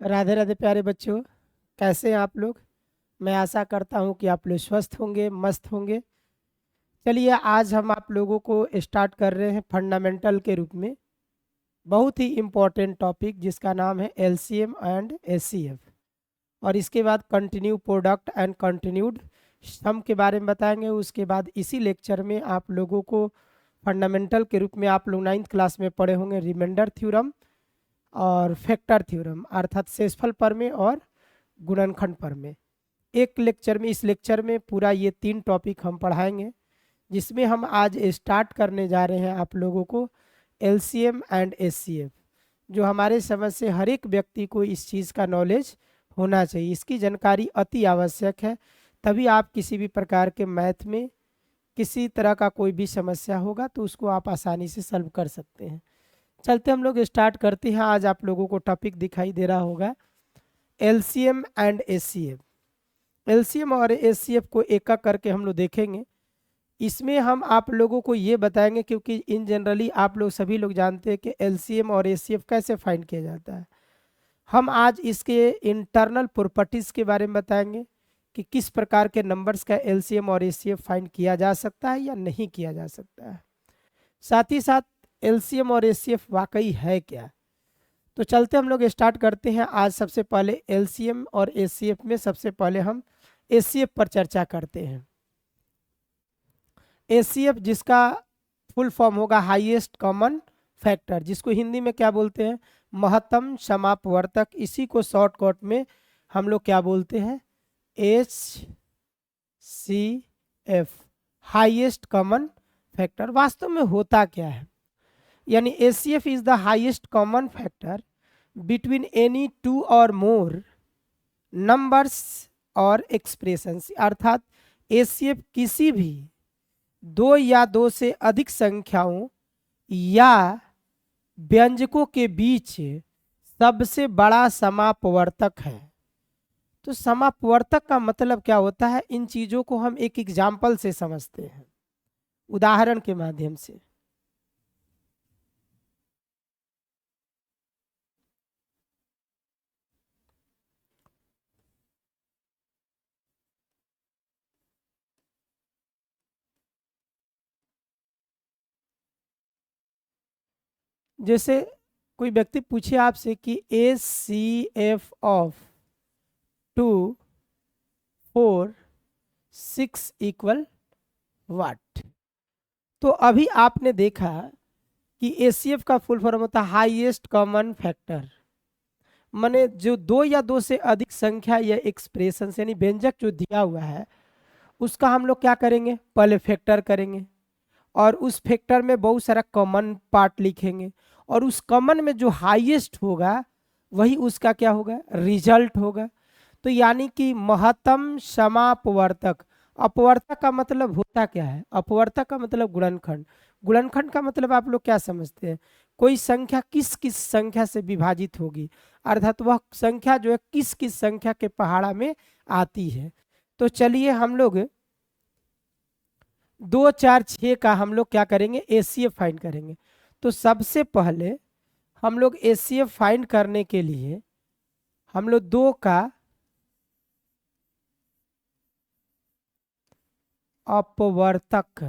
राधे राधे प्यारे बच्चों, कैसे हैं आप लोग। मैं आशा करता हूं कि आप लोग स्वस्थ होंगे, मस्त होंगे। चलिए आज हम आप लोगों को स्टार्ट कर रहे हैं फंडामेंटल के रूप में बहुत ही इम्पोर्टेंट टॉपिक जिसका नाम है एलसीएम एंड एचसीएफ। और इसके बाद कंटिन्यू प्रोडक्ट एंड कंटिन्यूड सम के बारे में बताएंगे। उसके बाद इसी लेक्चर में आप लोगों को फंडामेंटल के रूप में आप लोग 9th क्लास में पढ़े होंगे रिमाइंडर थ्योरम और फैक्टर थ्योरम अर्थात शेषफल प्रमेय और गुणनखंड प्रमेय। एक लेक्चर में, इस लेक्चर में पूरा ये 3 टॉपिक हम पढ़ाएंगे, जिसमें हम आज स्टार्ट करने जा रहे हैं आप लोगों को एलसीएम एंड एचसीएफ। जो हमारे समझ से हर एक व्यक्ति को इस चीज़ का नॉलेज होना चाहिए, इसकी जानकारी अति आवश्यक है। तभी आप किसी भी प्रकार के मैथ में किसी तरह का कोई भी समस्या होगा तो उसको आप आसानी से सॉल्व कर सकते हैं। चलते हम लोग स्टार्ट करते हैं। आज आप लोगों को टॉपिक दिखाई दे रहा होगा एलसीएम एंड एचसीएफ। एलसीएम और एचसीएफ को एक एक करके हम लोग देखेंगे। इसमें हम आप लोगों को ये बताएंगे क्योंकि इन जनरली आप लोग सभी लोग जानते हैं कि एलसीएम और एचसीएफ कैसे फाइंड किया जाता है। हम आज इसके इंटरनल प्रॉपर्टीज के बारे में बताएंगे कि किस प्रकार के नंबर्स का एलसीएम और एचसीएफ फाइंड किया जा सकता है या नहीं किया जा सकता है। साथ ही साथ एलसीएम और एचसीएफ वाकई है क्या। तो चलते हम लोग स्टार्ट करते हैं। आज सबसे पहले एलसीएम और एचसीएफ में सबसे पहले हम एचसीएफ पर चर्चा करते हैं। एचसीएफ जिसका फुल फॉर्म होगा हाईएस्ट कॉमन फैक्टर, जिसको हिंदी में क्या बोलते हैं, महत्तम समापवर्तक। इसी को शॉर्टकट में हम लोग क्या बोलते हैं, H C F, highest common factor. वास्तव में होता क्या है, यानी HCF is the highest common factor between any two और मोर नंबर्स और एक्सप्रेशंस। अर्थात एचसीएफ किसी भी दो या दो से अधिक संख्याओं या व्यंजकों के बीच सबसे बड़ा समापवर्तक है। तो समापवर्तक का मतलब क्या होता है, इन चीजों को हम एक एग्जाम्पल से समझते हैं, उदाहरण के माध्यम से। जैसे कोई व्यक्ति पूछे आपसे कि H C F of 2, 4, 6 equal what. तो अभी आपने देखा कि एचसीएफ का फुल फॉर्म होता है हाईएस्ट कॉमन फैक्टर। माने जो दो या दो से अधिक संख्या या एक्सप्रेशन यानी व्यंजक जो दिया हुआ है उसका हम लोग क्या करेंगे, पहले फैक्टर करेंगे और उस फैक्टर में बहुत सारा कॉमन पार्ट लिखेंगे और उस कॉमन में जो हाईएस्ट होगा वही उसका क्या होगा, रिजल्ट होगा। तो यानी कि महत्तम समापवर्तक। अपवर्तक का मतलब होता क्या है, अपवर्तक का मतलब गुणनखंड। गुणनखंड का मतलब आप लोग क्या समझते हैं, कोई संख्या किस किस संख्या से विभाजित होगी, अर्थात वह संख्या जो है किस किस संख्या के पहाड़ा में आती है। तो चलिए हम लोग 2, 4, 6 का हम लोग क्या करेंगे, एचसीएफ फाइंड करेंगे। तो सबसे पहले हम लोग एचसीएफ फाइंड करने के लिए हम लोग 2 का अपवर्तक,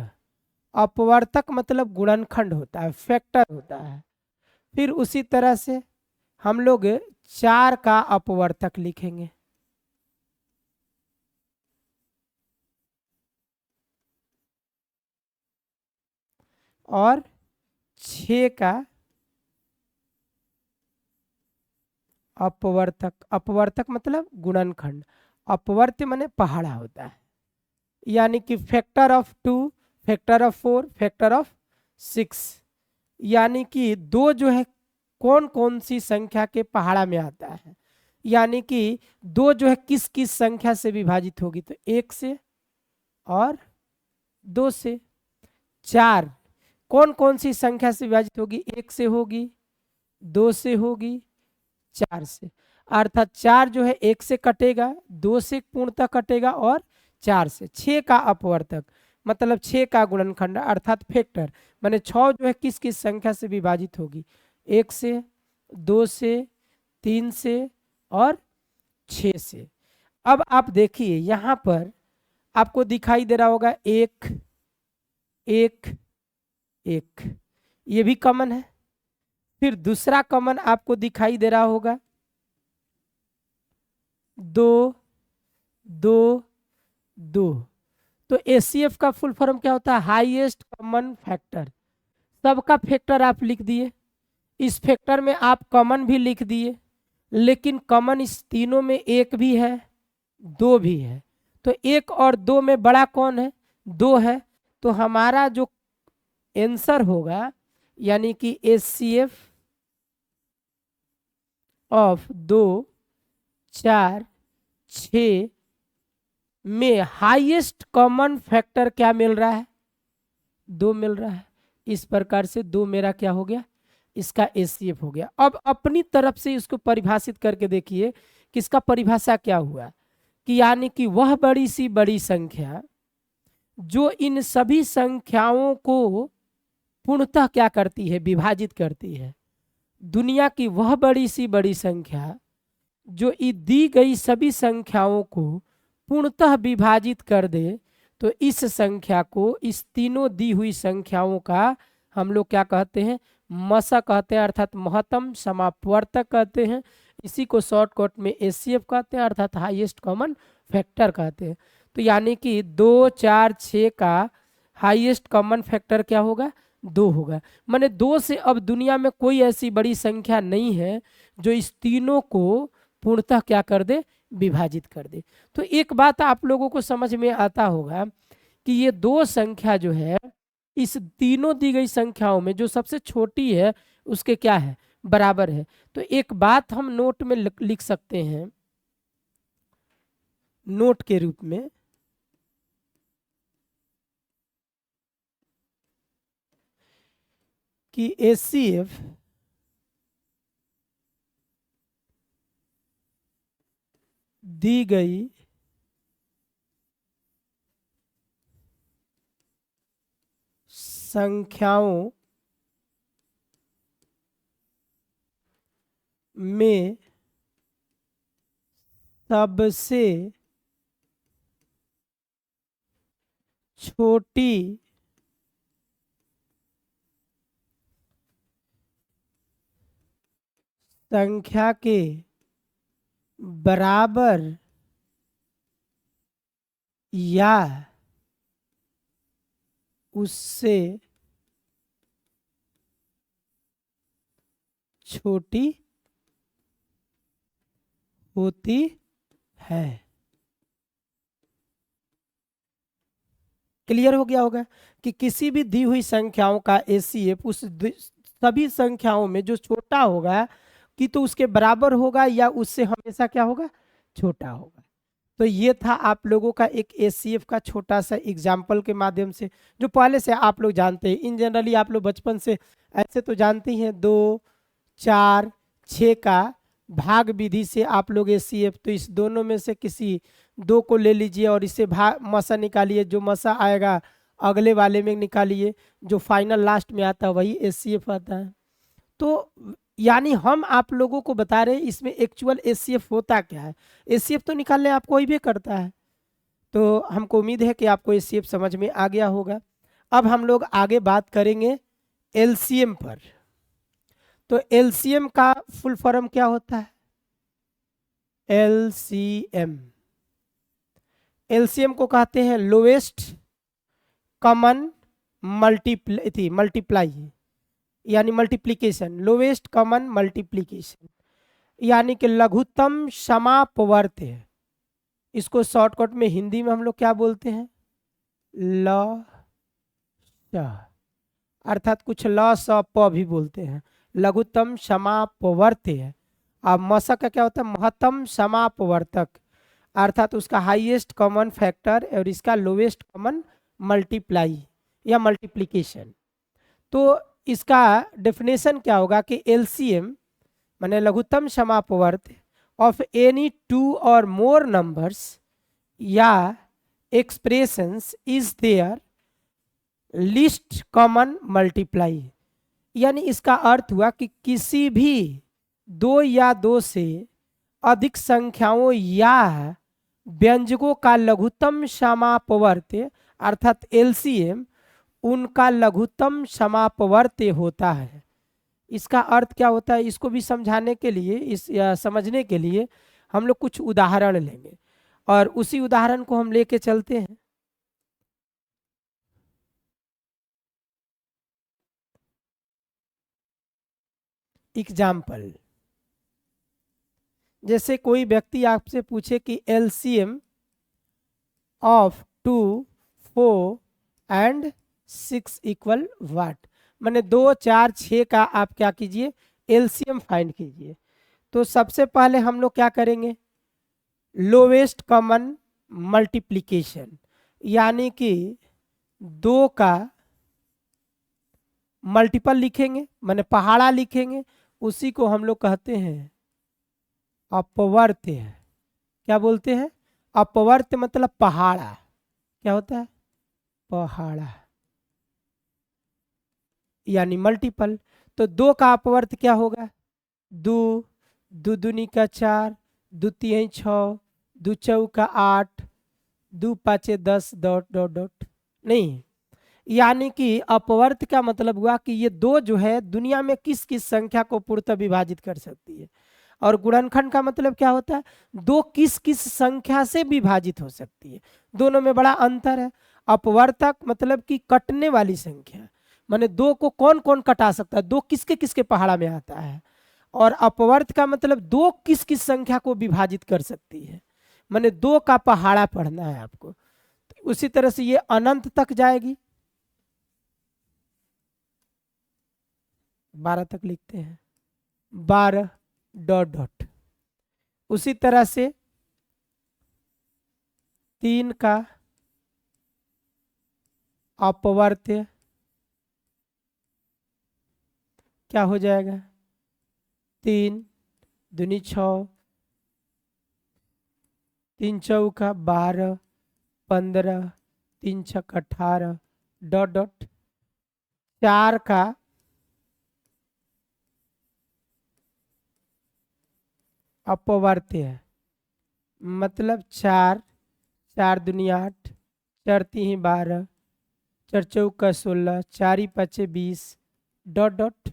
अपवर्तक मतलब गुणनखंड होता है, फैक्टर होता है। फिर उसी तरह से हम लोग 4 का अपवर्तक लिखेंगे और 6 का अपवर्तक। अपवर्तक मतलब गुणनखंड, अपवर्त्य माने पहाड़ा होता है, यानी कि factor of 2, factor of 4, factor of 6। यानी कि 2 जो है कौन कौन सी संख्या के पहाड़ा में आता है, यानी कि 2 जो है किस किस संख्या से विभाजित होगी, तो 1 से और 2 से। 4 कौन कौन सी संख्या से विभाजित होगी, 1 से होगी, 2 से होगी, 4 से। अर्थात 4 जो है 1 से कटेगा, 2 से पूर्णतः कटेगा और 4 से। 6 का अपवर्तक मतलब 6 का गुणनखंड अर्थात फैक्टर, माने 6 जो है किस किस संख्या से विभाजित होगी, 1 से, 2 से, 3 से, और 6 से। अब आप देखिए यहाँ पर आपको दिखाई दे रहा होगा 1 1 1, ये भी कॉमन है। फिर दूसरा कॉमन आपको दिखाई दे रहा होगा 2 2 2। तो एचसीएफ का फुल फॉर्म क्या होता है? Highest common factor. सबका फैक्टर आप लिख दिए, इस फैक्टर में आप कॉमन भी लिख दिए, लेकिन कॉमन इस तीनों में एक भी है, दो भी है। तो एक और दो में बड़ा कौन है? 2 है। तो हमारा जो आंसर होगा यानी कि एचसीएफ ऑफ 2 4 6 में हाईएस्ट कॉमन फैक्टर क्या मिल रहा है? 2 मिल रहा है। इस प्रकार से 2 मेरा क्या हो गया? इसका एचसीएफ हो गया। अब अपनी तरफ से इसको परिभाषित करके देखिए कि इसका परिभाषा क्या हुआ, कि यानी कि वह बड़ी सी बड़ी संख्या जो इन सभी संख्याओं को पूर्णतः क्या करती है? विभाजित करती है। दुनिया की वह बड़ी सी बड़ी संख्या जो दी गई सभी संख्याओं को पूर्णतः विभाजित कर दे, तो इस संख्या को, इस तीनों दी हुई संख्याओं का हम लोग क्या कहते हैं? मसा कहते हैं, अर्थात महत्तम समापवर्तक कहते हैं। इसी को शॉर्टकट में एचसीएफ कहते हैं, अर्थात हाईएस्ट कॉमन फैक्टर कहते हैं। तो यानी कि 2 4 6 का हाईएस्ट कॉमन फैक्टर क्या होगा? 2 होगा। माने 2 से अब दुनिया में कोई ऐसी बड़ी संख्या नहीं है जो इस तीनों को पूर्णतः क्या कर दे? विभाजित कर दे। तो एक बात आप लोगों को समझ में आता होगा कि ये 2 संख्या जो है, इस तीनों दी गई संख्याओं में जो सबसे छोटी है उसके क्या है? बराबर है। तो एक बात हम नोट में लिख सकते हैं, नोट के रूप में, कि एचसीएफ दी गई संख्याओं में सबसे छोटी संख्या के बराबर या उससे छोटी होती है। क्लियर हो गया होगा कि किसी भी दी हुई संख्याओं का एचसीएफ उस सभी संख्याओं में जो छोटा होगा कि तो उसके बराबर होगा या उससे हमेशा क्या होगा? छोटा होगा। तो ये था आप लोगों का एक एचसीएफ का छोटा सा एग्जाम्पल के माध्यम से, जो पहले से आप लोग जानते हैं। इन जनरली आप लोग बचपन से ऐसे तो जानते ही हैं, 2 4 6 का भाग विधि से आप लोग एचसीएफ, तो इस दोनों में से किसी 2 को ले लीजिए और इससे भाग मसा निकालिए, जो मसा आएगा अगले वाले में निकालिए, जो फाइनल लास्ट में आता है वही एचसीएफ आता है। तो यानी हम आप लोगों को बता रहे हैं इसमें एक्चुअल एचसीएफ होता क्या है। एचसीएफ तो निकालने आपको कोई भी करता है। तो हमको उम्मीद है कि आपको एचसीएफ समझ में आ गया होगा। अब हम लोग आगे बात करेंगे एलसीएम पर। तो एलसीएम का फुल फॉर्म क्या होता है? एलसीएम, एलसीएम को कहते हैं लोएस्ट कॉमन मल्टीप्लाई, यानी मल्टीप्लिकेशन, लोवेस्ट कॉमन मल्टीप्लिकेशन, यानी कि लघुत्तम समापवर्त है। इसको शॉर्टकट में हिंदी में हम लोग क्या बोलते हैं? ल, अर्थात कुछ ल स प भी बोलते हैं। लघुत्तम समापवर्त है। अब मसा का क्या होता है? महत्तम समापवर्तक, अर्थात उसका हाईएस्ट कॉमन फैक्टर और इसका लोवेस्ट कॉमन मल्टीप्लाई या मल्टीप्लिकेशन। तो इसका डेफिनेशन क्या होगा कि एलसीएम माने लघुत्तम समापवर्त ऑफ एनी 2 और मोर नंबर्स या expressions is their least common multiply. यानी इसका अर्थ हुआ कि किसी भी 2 या 2 से अधिक संख्याओं या व्यंजकों का लघुत्तम समापवर्त्य अर्थात एलसीएम उनका लघुत्तम समापवर्त्य होता है। इसका अर्थ क्या होता है, इसको भी समझाने के लिए, समझने के लिए हम लोग कुछ उदाहरण लेंगे और उसी उदाहरण को हम लेके चलते हैं। एग्जाम्पल, जैसे कोई व्यक्ति आपसे पूछे कि LCM of 2, 4 and 6 equal what, मैंने 2, 4, 6 का आप क्या कीजिए, एलसीएम फाइंड कीजिए। तो सबसे पहले हम लोग क्या करेंगे, लोवेस्ट कॉमन मल्टीप्लिकेशन, यानी कि 2 का मल्टीपल लिखेंगे, माने पहाड़ा लिखेंगे, उसी को हम लोग कहते हैं अपवर्त्य। क्या बोलते हैं, अपवर्त्य मतलब पहाड़ा। क्या होता है, पहाड़ा यानी मल्टीपल। तो 2 का अपवर्त्य क्या होगा, 2, 2 दूनी का 4, 2 तिहाई 6, 2 चौका 8, 2 पाँचे 10 डॉट डॉट डॉट नहीं, यानी कि अपवर्त्य का मतलब हुआ कि ये 2 जो है दुनिया में किस किस संख्या को पूर्णतः विभाजित कर सकती है। और गुणनखंड का मतलब क्या होता है, 2 किस किस संख्या से विभाजित हो सकती है। दोनों में बड़ा अंतर है। अपवर्तक मतलब कि कटने वाली संख्या, माने 2 को कौन कौन कटा सकता है, 2 किसके किसके पहाड़ा में आता है। और अपवर्त का मतलब 2 किस किस संख्या को विभाजित कर सकती है, माने 2 का पहाड़ा पढ़ना है आपको। तो उसी तरह से ये अनंत तक जाएगी, 12 तक लिखते हैं, 12 डॉट डॉट। उसी तरह से 3 का अपवर्त्य क्या हो जाएगा, 3 दूनी 6, 3 चौका 12, 15, 3 छक 18 डॉट डॉट। 4 का अपवर्त्य है, मतलब 4, 4 दूनी 8, 4 तीन 12, 4 चौका 16, 4 पचे 20 डॉट डॉट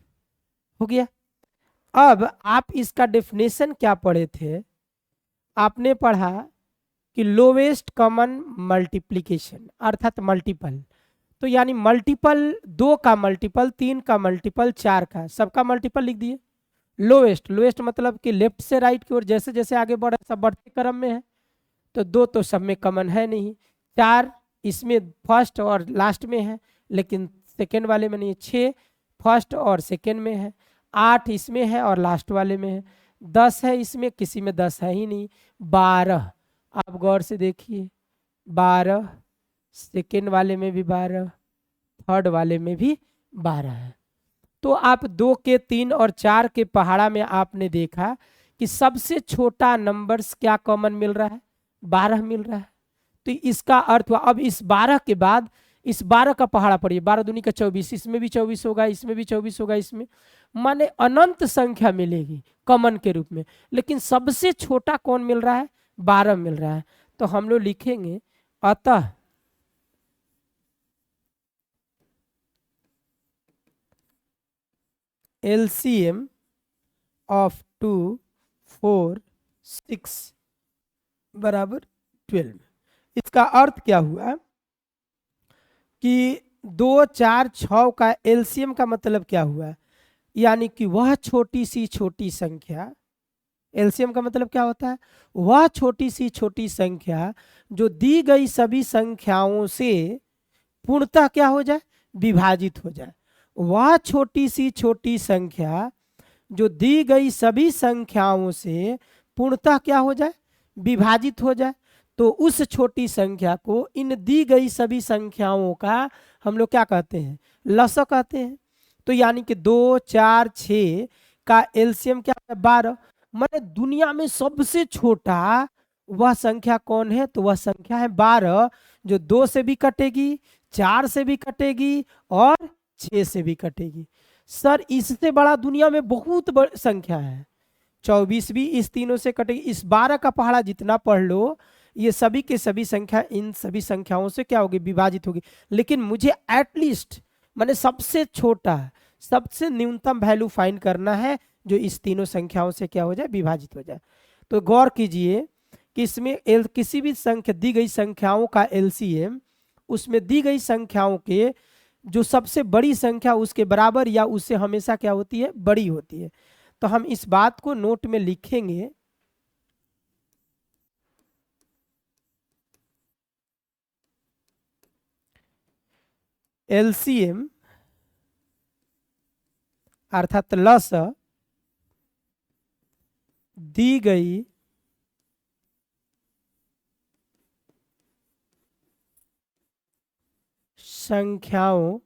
हो गया। अब आप इसका डेफिनेशन क्या पढ़े थे, आपने पढ़ा कि लोवेस्ट कॉमन मल्टीप्लिकेशन अर्थात मल्टीपल। तो यानी मल्टीपल, 2 का मल्टीपल, 3 का मल्टीपल, 4 का, सबका मल्टीपल लिख दिए। लोवेस्ट, लोवेस्ट मतलब कि लेफ्ट से राइट की ओर जैसे जैसे आगे बढ़े सब बढ़ते क्रम में है। तो 2 तो सब में कॉमन है नहीं, 4 इसमें फर्स्ट और लास्ट में है लेकिन सेकेंड वाले में नहीं, 6 फर्स्ट और सेकेंड में है, 8 इसमें है और लास्ट वाले में है, 10 है इसमें, किसी में 10 है ही नहीं, 12 आप गौर से देखिए, 12 सेकेंड वाले में भी 12, थर्ड वाले में भी 12 है। तो आप 2 के 3 और 4 के पहाड़ा में आपने देखा कि सबसे छोटा नंबर्स क्या कॉमन मिल रहा है, 12 मिल रहा है। तो इसका अर्थ हुआ, अब इस 12 के बाद इस 12 का पहाड़ा पढ़िए, 12 दूनी का 24, इसमें भी 24 होगा, इसमें भी 24 होगा, इसमें माने अनंत संख्या मिलेगी कॉमन के रूप में, लेकिन सबसे छोटा कौन मिल रहा है, 12 मिल रहा है। तो हम लोग लिखेंगे अतः एलसीएम ऑफ 2, 4, 6 बराबर 12। इसका अर्थ क्या हुआ कि 2, 4, 6 का एलसीएम का मतलब क्या हुआ, यानी कि वह छोटी सी छोटी संख्या, एलसीएम का मतलब क्या होता है, वह छोटी सी छोटी संख्या जो दी गई सभी संख्याओं से पूर्णतः क्या हो जाए, विभाजित हो जाए। वह छोटी सी छोटी संख्या जो दी गई सभी संख्याओं से पूर्णतः क्या हो जाए, विभाजित हो जाए। तो उस छोटी संख्या को इन दी गई सभी संख्याओं का हम लोग क्या कहते हैं, लसा कहते हैं। तो यानी कि 2, 4, 6 का एलसीएम क्या है, 12। मैंने दुनिया में सबसे छोटा वह संख्या कौन है, तो वह संख्या है 12, जो 2 से भी कटेगी, 4 से भी कटेगी और 6 से भी कटेगी। सर इससे बड़ा दुनिया में बहुत बड़ी संख्या है, 24 भी इस तीनों से कटेगी। इस 12 का पहाड़ा जितना पढ़ लो, ये सभी के सभी संख्या इन सभी संख्याओं से क्या होगी, विभाजित होगी। लेकिन मुझे एटलीस्ट माने सबसे छोटा, सबसे न्यूनतम वैल्यू फाइंड करना है जो इस तीनों संख्याओं से क्या हो जाए, विभाजित हो जाए। तो गौर कीजिए कि इसमें किसी भी संख्या दी गई संख्याओं का एलसीएम उसमें दी गई संख्याओं के जो सबसे बड़ी संख्या उसके बराबर या उससे हमेशा क्या होती है, बड़ी होती है। तो हम इस बात को नोट में लिखेंगे, एलसीएम अर्थात लसा दी गई संख्याओं,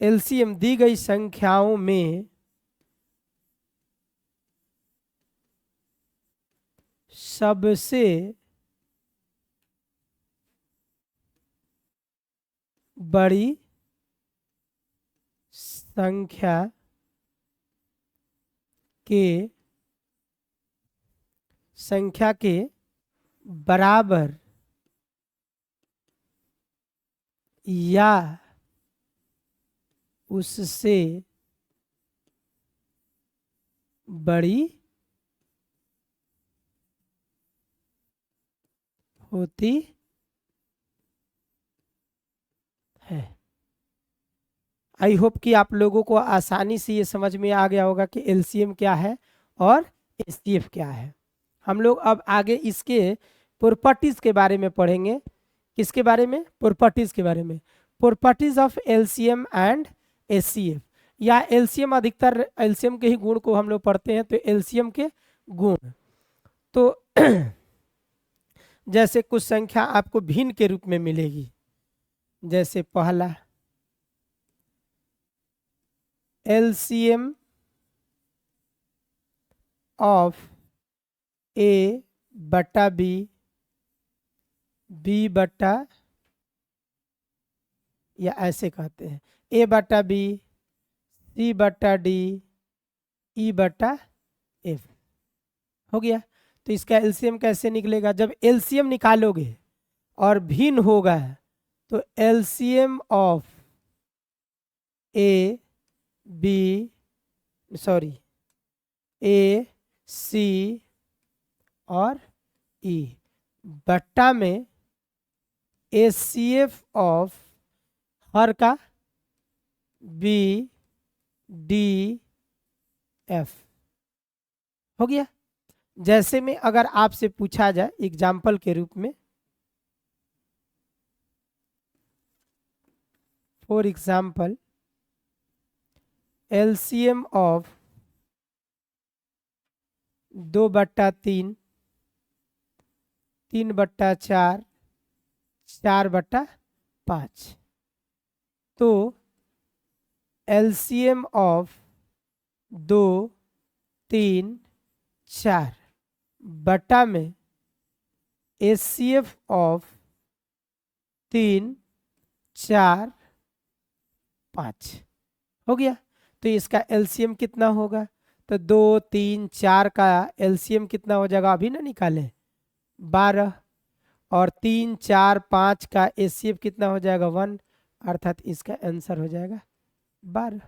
एलसीएम दी गई संख्याओं में सबसे बड़ी संख्या के बराबर या उससे बड़ी होती है। आई होप कि आप लोगों को आसानी से ये समझ में आ गया होगा कि एलसीएम क्या है और एचसीएफ क्या है। हम लोग अब आगे इसके प्रॉपर्टीज के बारे में पढ़ेंगे। किसके बारे में, प्रॉपर्टीज के बारे में। Properties of LCM and HCF, या एलसीएम, अधिकतर एलसीएम के ही गुण को हम लोग पढ़ते हैं, तो एलसीएम के गुण। तो जैसे कुछ संख्या आपको भिन्न के रूप में मिलेगी, जैसे पहला एलसीएम ऑफ ए बटा बी, बी बटा, या ऐसे कहते हैं ए बटा बी, सी बटा डी, ई बटा एफ। हो गया। तो इसका एलसीएम कैसे निकलेगा, जब एलसीएम निकालोगे और भिन्न होगा तो LCM of a b, sorry, a c और ई बट्टा में एचसीएफ ऑफ हर का बी डी एफ। हो गया। जैसे में अगर आपसे पूछा जाए एग्जाम्पल के रूप में, फॉर एग्जाम्पल एलसीएम ऑफ 2/3, 3/4, 4/5, तो एलसीएम ऑफ 2, 3, 4 बटा में एचसीएफ ऑफ 3, 4, 5। हो गया। तो इसका एलसीएम कितना होगा, तो 2, 3, 4 का एलसीएम कितना हो जाएगा, अभी ना निकाले, 12, और 3, 4, 5 का एचसीएफ कितना हो जाएगा, 1, अर्थात इसका आंसर हो जाएगा 12।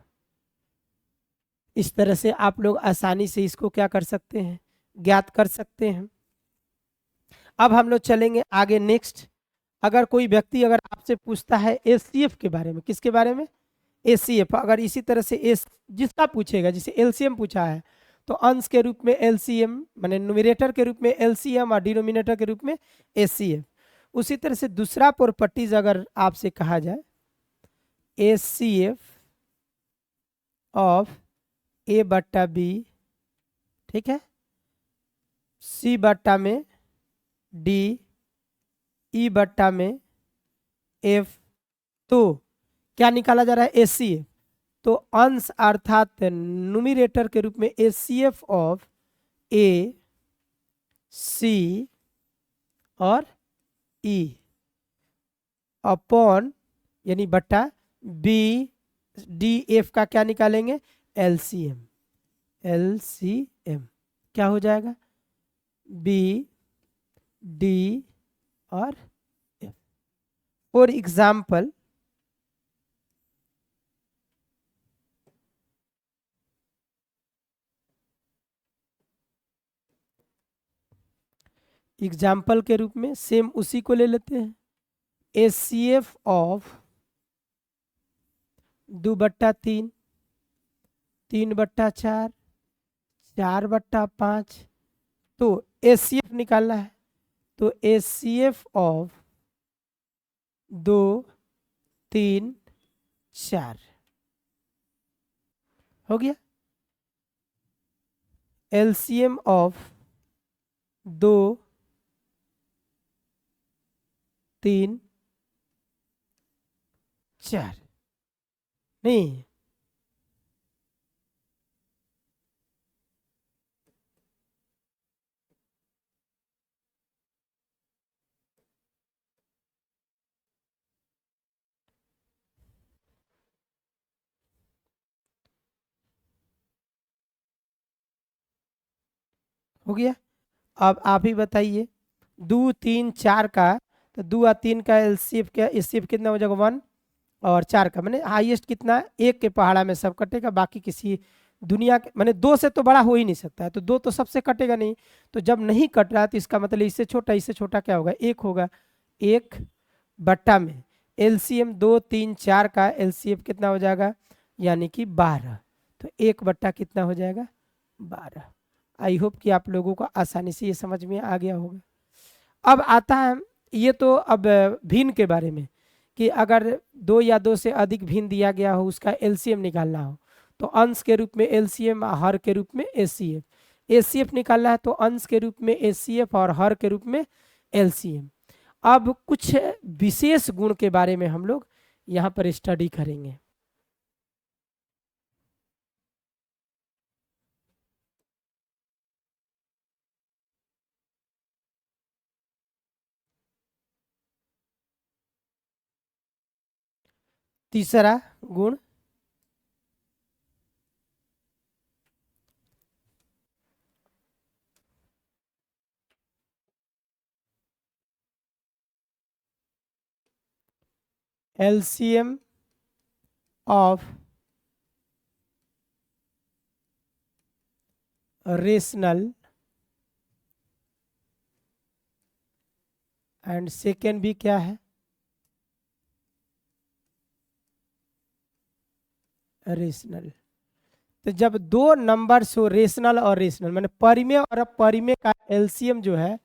इस तरह से आप लोग आसानी से इसको क्या कर सकते हैं, ज्ञात कर सकते हैं। अब हम लोग चलेंगे आगे नेक्स्ट। अगर कोई व्यक्ति अगर आपसे पूछता है एचसीएफ के बारे में, किसके बारे में, एचसीएफ, अगर इसी तरह से एस जिसका पूछेगा, जिसे एलसीएम पूछा है, तो अंश के रूप में एलसीएम, माने न्यूमरेटर के रूप में एलसीएम और डिनोमिनेटर के रूप में एचसीएफ। उसी तरह से दूसरा प्रॉपर्टीज अगर आपसे कहा जाए एचसीएफ ऑफ ए बट्टा बी, ठीक है, सी बट्टा में डी, ई बट्टा में एफ, तो क्या निकाला जा रहा है, एचसीएफ। तो अंश अर्थात न्यूमरेटर के रूप में एचसीएफ ऑफ ए, सी और ई अपॉन, यानी बट्टा बी, डी, एफ का क्या निकालेंगे, एलसीएम। LCM क्या हो जाएगा, B D और F। फॉर एग्जाम्पल एग्जाम्पल के रूप में सेम उसी को ले लेते हैं, HCF ऑफ 2/3, 3/4, 4/5। तो HCF निकालना है, तो HCF ऑफ 2 3 4 हो गया। LCM ऑफ 2 3 4 नहीं, हो गया। अब आप ही बताइए, 2 3 4 का, तो 2 और 3 का एलसीएफ क्या, एचसीएफ कितना हो जाएगा 1, और 4 का मैंने हाईएस्ट कितना, एक के पहाड़ा में सब कटेगा, बाकी किसी दुनिया के मैंने 2 से तो बड़ा हो ही नहीं सकता है, तो 2 तो सबसे कटेगा नहीं, तो जब नहीं कट रहा तो इसका मतलब इससे छोटा क्या होगा, 1 होगा। 1 बट्टा में एलसीएम 2 3 4 का एलसीएफ कितना हो जाएगा, यानी कि 12, तो 1 बट्टा कितना हो जाएगा, 12। आई होप कि आप लोगों को आसानी से ये समझ में आ गया होगा। अब आता है ये तो अब भिन्न के बारे में, कि अगर 2 या 2 से अधिक भिन्न दिया गया हो, उसका एलसीएम निकालना हो, तो अंश के रूप में एलसीएम, हर के रूप में एचसीएफ। एचसीएफ निकालना है तो अंश के रूप में एचसीएफ और हर के रूप में एलसीएम। अब कुछ विशेष गुण के बारे में हम लोग यहाँ पर स्टडी करेंगे। तीसरा गुण, LCM of rational and second भी क्या है, रेशनल। तो जब 2 नंबर्स हो, रेशनल और रेशनल, मैंने परिमेय और अपरिमेय का एलसीएम जो है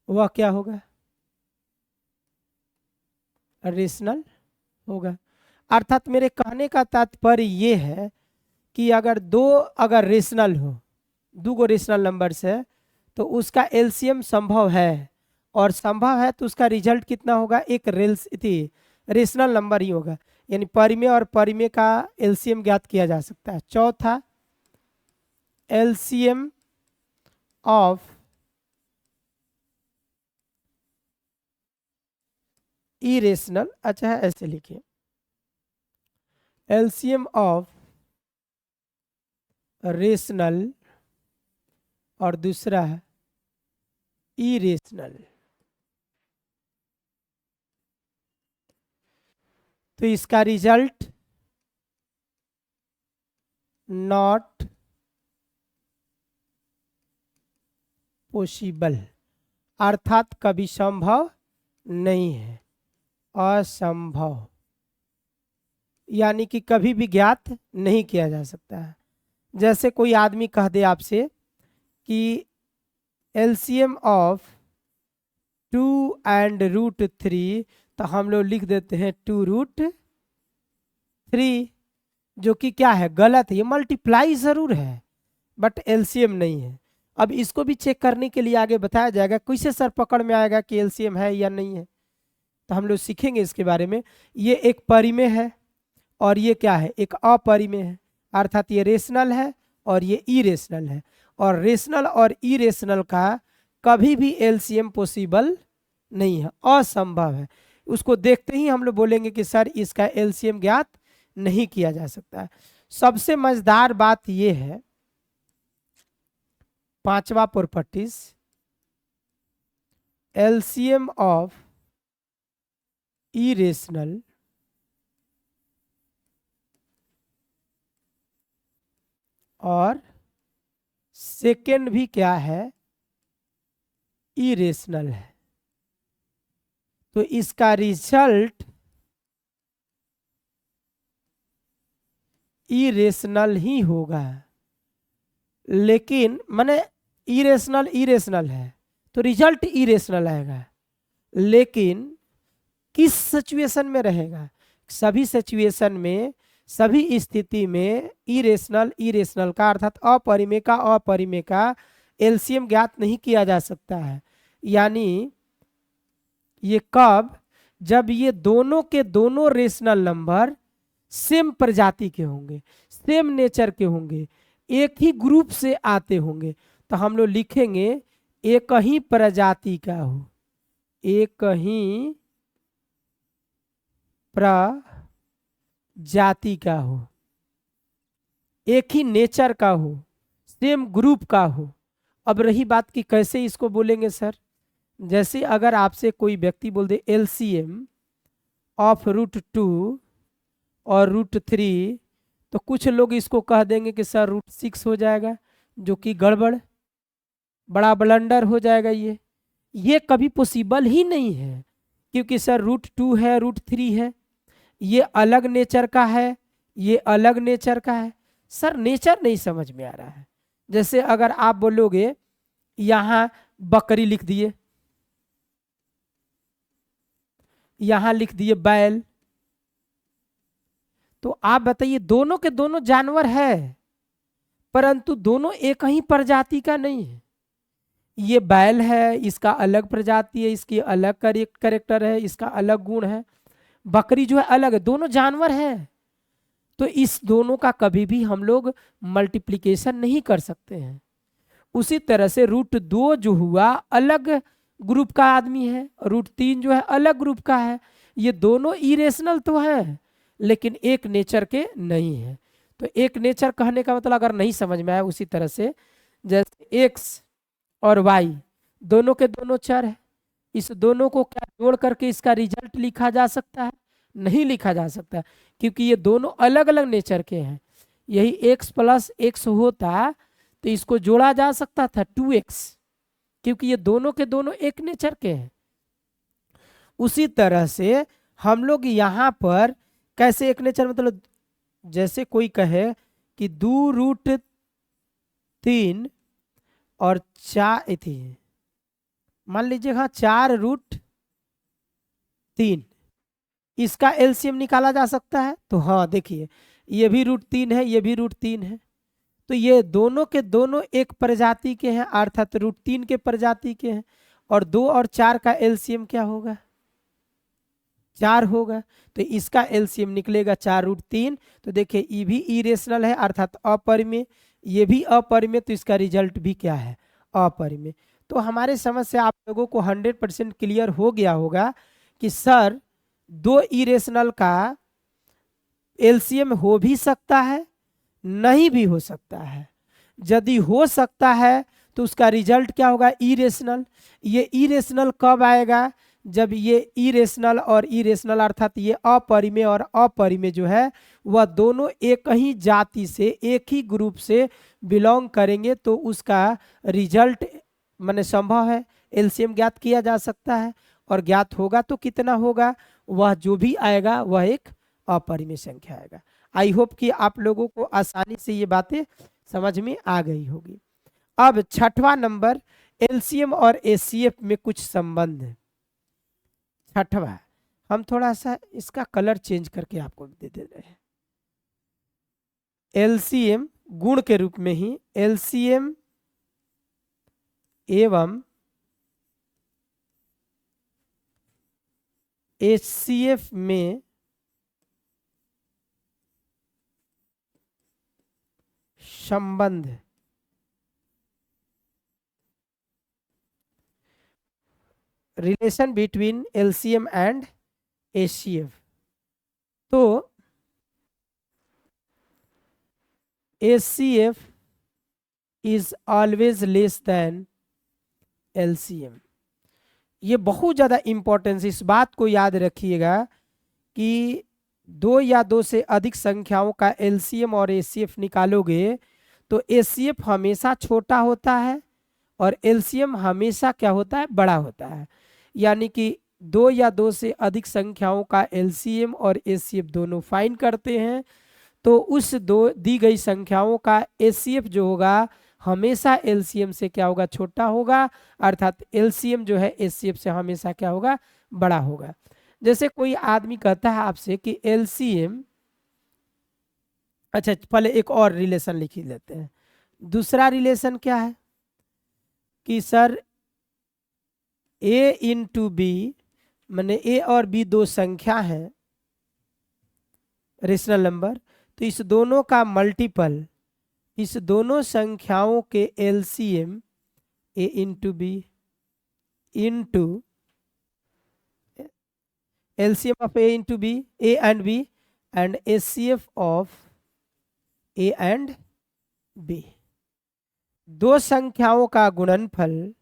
वह क्या होगा, रेशनल होगा। अर्थात मेरे कहने का तात्पर्य ये है कि अगर रेशनल हो, 2 गो रेशनल नंबर्स है, तो उसका एलसीएम संभव है, और संभव है तो उसका रिजल्ट कितना होगा, एक रेशनल नंबर ही होगा, यानी परिमेय और परिमेय का एलसीएम ज्ञात किया जा सकता है। चौथा, एलसीएम ऑफ इरेशनल, अच्छा है ऐसे लिखिए, एलसीएम ऑफ रेशनल और दूसरा है इरेशनल। तो इसका रिजल्ट नॉट पॉसिबल, अर्थात कभी संभव नहीं है, असंभव, यानी कि कभी भी ज्ञात नहीं किया जा सकता है। जैसे कोई आदमी कह दे आपसे कि एलसीएम ऑफ 2 एंड √3, तो हम लोग लिख देते हैं 2√3, जो कि क्या है, गलत है, ये मल्टीप्लाई जरूर है बट एलसीएम नहीं है। अब इसको भी चेक करने के लिए आगे बताया जाएगा, कैसे सर पकड़ में आएगा कि एलसीएम है या नहीं है, तो हम लोग सीखेंगे इसके बारे में। ये एक परिमेय है और ये क्या है, एक अपरिमेय है, अर्थात ये रेशनल है और ये इरेशनल है, और रेशनल और इरेशनल का कभी भी एलसीएम पॉसिबल नहीं है, असंभव है। उसको देखते ही हम लोग बोलेंगे कि सर इसका एलसीएम ज्ञात नहीं किया जा सकता है। सबसे मजेदार बात यह है पांचवा प्रॉपर्टीज, एलसीएम ऑफ इरेशनल और सेकेंड भी क्या है, इरेशनल है। तो इसका रिजल्ट इरेशनल ही होगा। लेकिन माने इरेशनल इरेशनल है तो रिजल्ट इरेशनल आएगा, लेकिन किस सिचुएशन में रहेगा? सभी सिचुएशन में, सभी स्थिति में इरेशनल इरेशनल का अर्थात अपरिमेय का अपरिमेय का एलसीएम ज्ञात नहीं किया जा सकता है। यानी ये कब? जब ये दोनों के दोनों रेशनल नंबर सेम प्रजाति के होंगे, सेम नेचर के होंगे, एक ही ग्रुप से आते होंगे। तो हम लोग लिखेंगे एक ही प्रजाति का हो, एक ही प्रजाति का हो, एक ही नेचर का हो, सेम ग्रुप का हो। अब रही बात कि कैसे इसको बोलेंगे सर, जैसे अगर आपसे कोई व्यक्ति बोल दे एलसीएम ऑफ √2 और √3, तो कुछ लोग इसको कह देंगे कि सर √6 हो जाएगा, जो कि गड़बड़, बड़ा ब्लंडर हो जाएगा। ये कभी पॉसिबल ही नहीं है, क्योंकि सर √2 है, √3 है, ये अलग नेचर का है, ये अलग नेचर का है। सर नेचर नहीं समझ में आ रहा है। जैसे अगर आप बोलोगे यहाँ बकरी लिख दिए, यहाँ लिख दिए बैल, तो आप बताइए दोनों के दोनों जानवर है, परंतु दोनों एक ही प्रजाति का नहीं है। ये बैल है, इसका अलग प्रजाति है, इसकी अलग कैरेक्टर है, इसका अलग गुण है। बकरी जो है अलग है, दोनों जानवर है। तो इस दोनों का कभी भी हम लोग मल्टीप्लिकेशन नहीं कर सकते हैं। उसी तरह से √2 जो हुआ अलग ग्रुप का आदमी है, √3 जो है अलग ग्रुप का है। ये दोनों इरेशनल तो है, लेकिन एक नेचर के नहीं है। तो एक नेचर कहने का मतलब अगर नहीं समझ में आया, उसी तरह से जैसे x और y दोनों के दोनों चर है, इस दोनों को क्या जोड़ करके इसका रिजल्ट लिखा जा सकता है? नहीं लिखा जा सकता, क्योंकि ये दोनों अलग अलग नेचर के हैं। यही x + x होता तो इसको जोड़ा जा सकता था 2x, क्योंकि ये दोनों के दोनों एक नेचर के हैं। उसी तरह से हम लोग यहाँ पर कैसे एक नेचर, मतलब जैसे कोई कहे कि 2√3 और 4 थी, मान लीजिए हाँ 4√3, इसका एलसीएम निकाला जा सकता है। तो हाँ देखिए ये भी √3 है, ये भी √3 है, तो ये दोनों के दोनों एक प्रजाति के हैं, अर्थात √3 के प्रजाति के हैं। और 2 और 4 का एलसीएम क्या होगा? 4 होगा। तो इसका एलसीएम निकलेगा 4√3। तो देखिए ये भी इरेशनल है, अर्थात अपरिमेय, ये भी अपरिमेय, तो इसका रिजल्ट भी क्या है? अपरिमेय। तो हमारे समझ से आप लोगों को 100% क्लियर हो गया होगा कि सर दो इरेशनल का एलसीएम हो भी सकता है, नहीं भी हो सकता है। यदि हो सकता है तो उसका रिजल्ट क्या होगा? इरेशनल। ये इरेशनल कब आएगा? जब ये इरेशनल और इरेशनल अर्थात ये अपरिमेय और अपरिमेय जो है वह दोनों एक ही जाति से, एक ही ग्रुप से बिलोंग करेंगे, तो उसका रिजल्ट माने संभव है, एलसीएम ज्ञात किया जा सकता है। और ज्ञात होगा तो कितना होगा? वह जो भी आएगा वह एक अपरिमेय संख्या आएगा। आई होप कि आप लोगों को आसानी से ये बातें समझ में आ गई होगी। अब छठवां नंबर, एलसीएम और एचसीएफ में कुछ संबंध है। छठवां, हम थोड़ा सा इसका कलर चेंज करके आपको दे रहे हैं। एलसीएम गुण के रूप में ही, एलसीएम एवं एचसीएफ में संबंध, relation between LCM and HCF. तो HCF is always less than LCM. ये बहुत ज़्यादा इंपॉर्टेंस, इस बात को याद रखिएगा कि दो या दो से अधिक संख्याओं का एलसीएम और एचसीएफ निकालोगे तो एचसीएफ हमेशा छोटा होता है और एलसीएम हमेशा क्या होता है, बड़ा होता है। यानी कि दो या दो से अधिक संख्याओं का एलसीएम और एचसीएफ दोनों फाइंड करते हैं तो उस दो दी गई संख्याओं का एचसीएफ जो होगा हमेशा एलसीएम से क्या होगा, छोटा होगा, अर्थात एलसीएम जो है एचसीएफ से हमेशा क्या होगा, बड़ा होगा। जैसे कोई आदमी कहता है आपसे कि एलसीएम, अच्छा पहले एक और रिलेशन लिख ही लेते हैं। दूसरा रिलेशन क्या है कि सर ए इंटू बी, मैंने ए और बी दो संख्या है रेशनल नंबर, तो इस दोनों का मल्टीपल, इस दोनों संख्याओं के LCM A into B into LCM of A into B, A and B, and HCF of A and B. दो संख्याओं का गुणनफल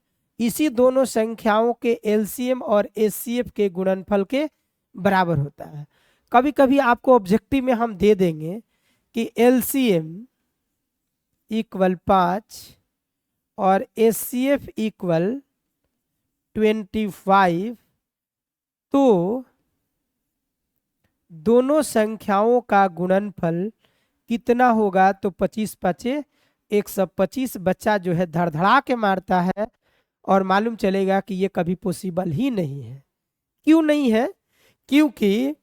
इसी दोनों संख्याओं के एलसीएम और एचसीएफ के गुणनफल के बराबर होता है। कभी कभी आपको ऑब्जेक्टिव में हम दे देंगे कि एलसीएम इक्वल 5 और एचसीएफ इक्वल 25, तो दोनों संख्याओं का गुणनफल कितना होगा, तो 25 पचे 125 बच्चा जो है धड़धड़ा के मारता है और मालूम चलेगा कि ये कभी पॉसिबल ही नहीं है। क्यों नहीं है? क्योंकि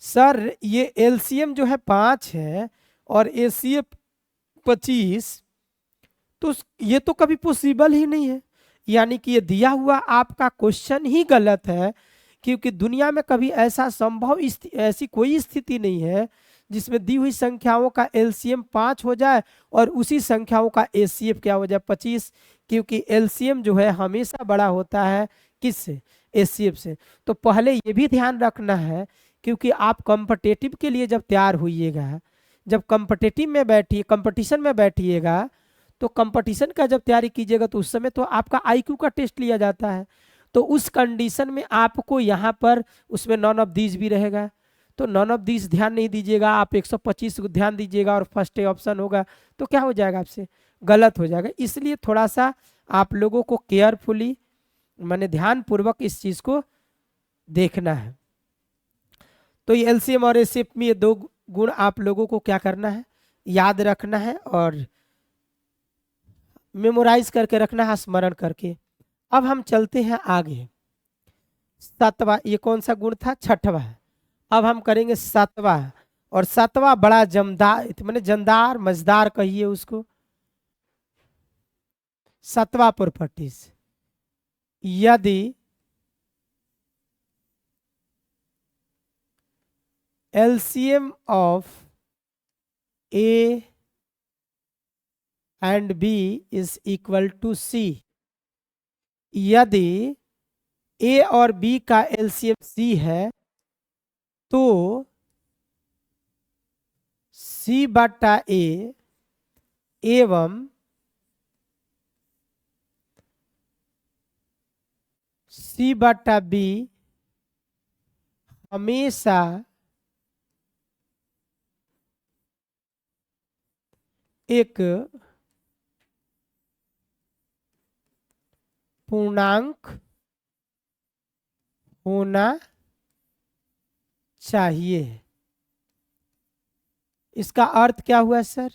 सर ये एलसीएम जो है 5 है और एचसीएफ 25, तो ये तो कभी पॉसिबल ही नहीं है। यानी कि ये दिया हुआ आपका क्वेश्चन ही गलत है, क्योंकि दुनिया में कभी ऐसा संभव ऐसी कोई स्थिति नहीं है जिसमें दी हुई संख्याओं का एलसीएम 5 हो जाए और उसी संख्याओं का एचसीएफ क्या हो जाए, 25, क्योंकि एलसीएम जो है हमेशा बड़ा होता है किससे, एचसीएफ से। तो पहले ये भी ध्यान रखना है, क्योंकि आप कॉम्पिटिटिव के लिए जब तैयार होइएगा, जब कॉम्पिटिटिव में बैठिए, कंपटीशन में बैठिएगा, तो कंपटीशन का जब तैयारी कीजिएगा तो उस समय तो आपका आईक्यू का टेस्ट लिया जाता है। तो उस कंडीशन में आपको यहाँ पर उसमें नॉन ऑफ दीज भी रहेगा, तो नॉन ऑफ दीज ध्यान नहीं दीजिएगा, आप 125 को ध्यान दीजिएगा और फर्स्ट ऑप्शन होगा, तो क्या हो जाएगा, आपसे गलत हो जाएगा। इसलिए थोड़ा सा आप लोगों को केयरफुली, माने ध्यानपूर्वक इस चीज़ को देखना है। तो ये एलसीएम और एचसीएफ में ये दो गुण आप लोगों को क्या करना है, याद रखना है और मेमोराइज करके रखना है, स्मरण करके। अब हम चलते हैं आगे। 7वां, ये कौन सा गुण था, 6वां है। अब हम करेंगे 7वां, और 7वां बड़ा जमदार, मैंने जमदार मजेदार कहिए उसको। 7वां प्रॉपर्टीज, यदि LCM of A and B is equal to c, यदि ए और बी का एलसीएम सी है तो सी बटा ए एवं सी बटा बी हमेशा एक पूर्णांक होना चाहिए। इसका अर्थ क्या हुआ sir?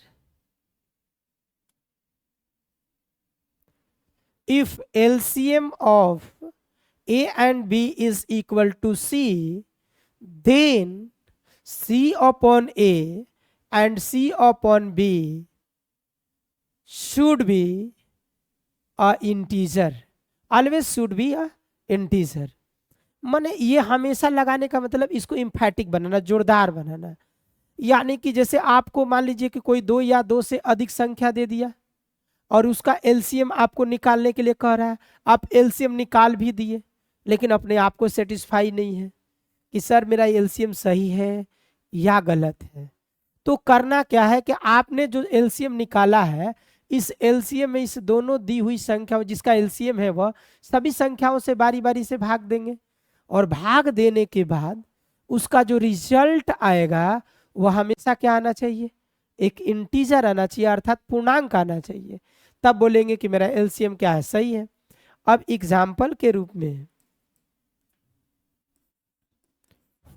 If LCM of A and B is equal to C, then C upon A and C upon B should be a integer, always should be a integer। माने ये हमेशा लगाने का मतलब इसको इम्फैटिक बनाना, जोरदार बनाना। यानी कि जैसे आपको मान लीजिए कि कोई दो या दो से अधिक संख्या दे दिया और उसका एलसीएम आपको निकालने के लिए कह रहा है, आप एलसीएम निकाल भी दिए लेकिन अपने आप को सेटिस्फाई नहीं है कि सर मेरा एलसीएम सही है या गलत है। तो करना क्या है कि आपने जो एलसीएम निकाला है इस एलसीएम में इस दोनों दी हुई संख्याओं जिसका एलसीएम है वह सभी संख्याओं से बारी बारी से भाग देंगे, और भाग देने के बाद उसका जो रिजल्ट आएगा वह हमेशा क्या आना चाहिए, एक इंटीजर आना चाहिए, अर्थात पूर्णांक आना चाहिए। तब बोलेंगे कि मेरा एलसीएम क्या है, सही है। अब एग्जाम्पल के रूप में,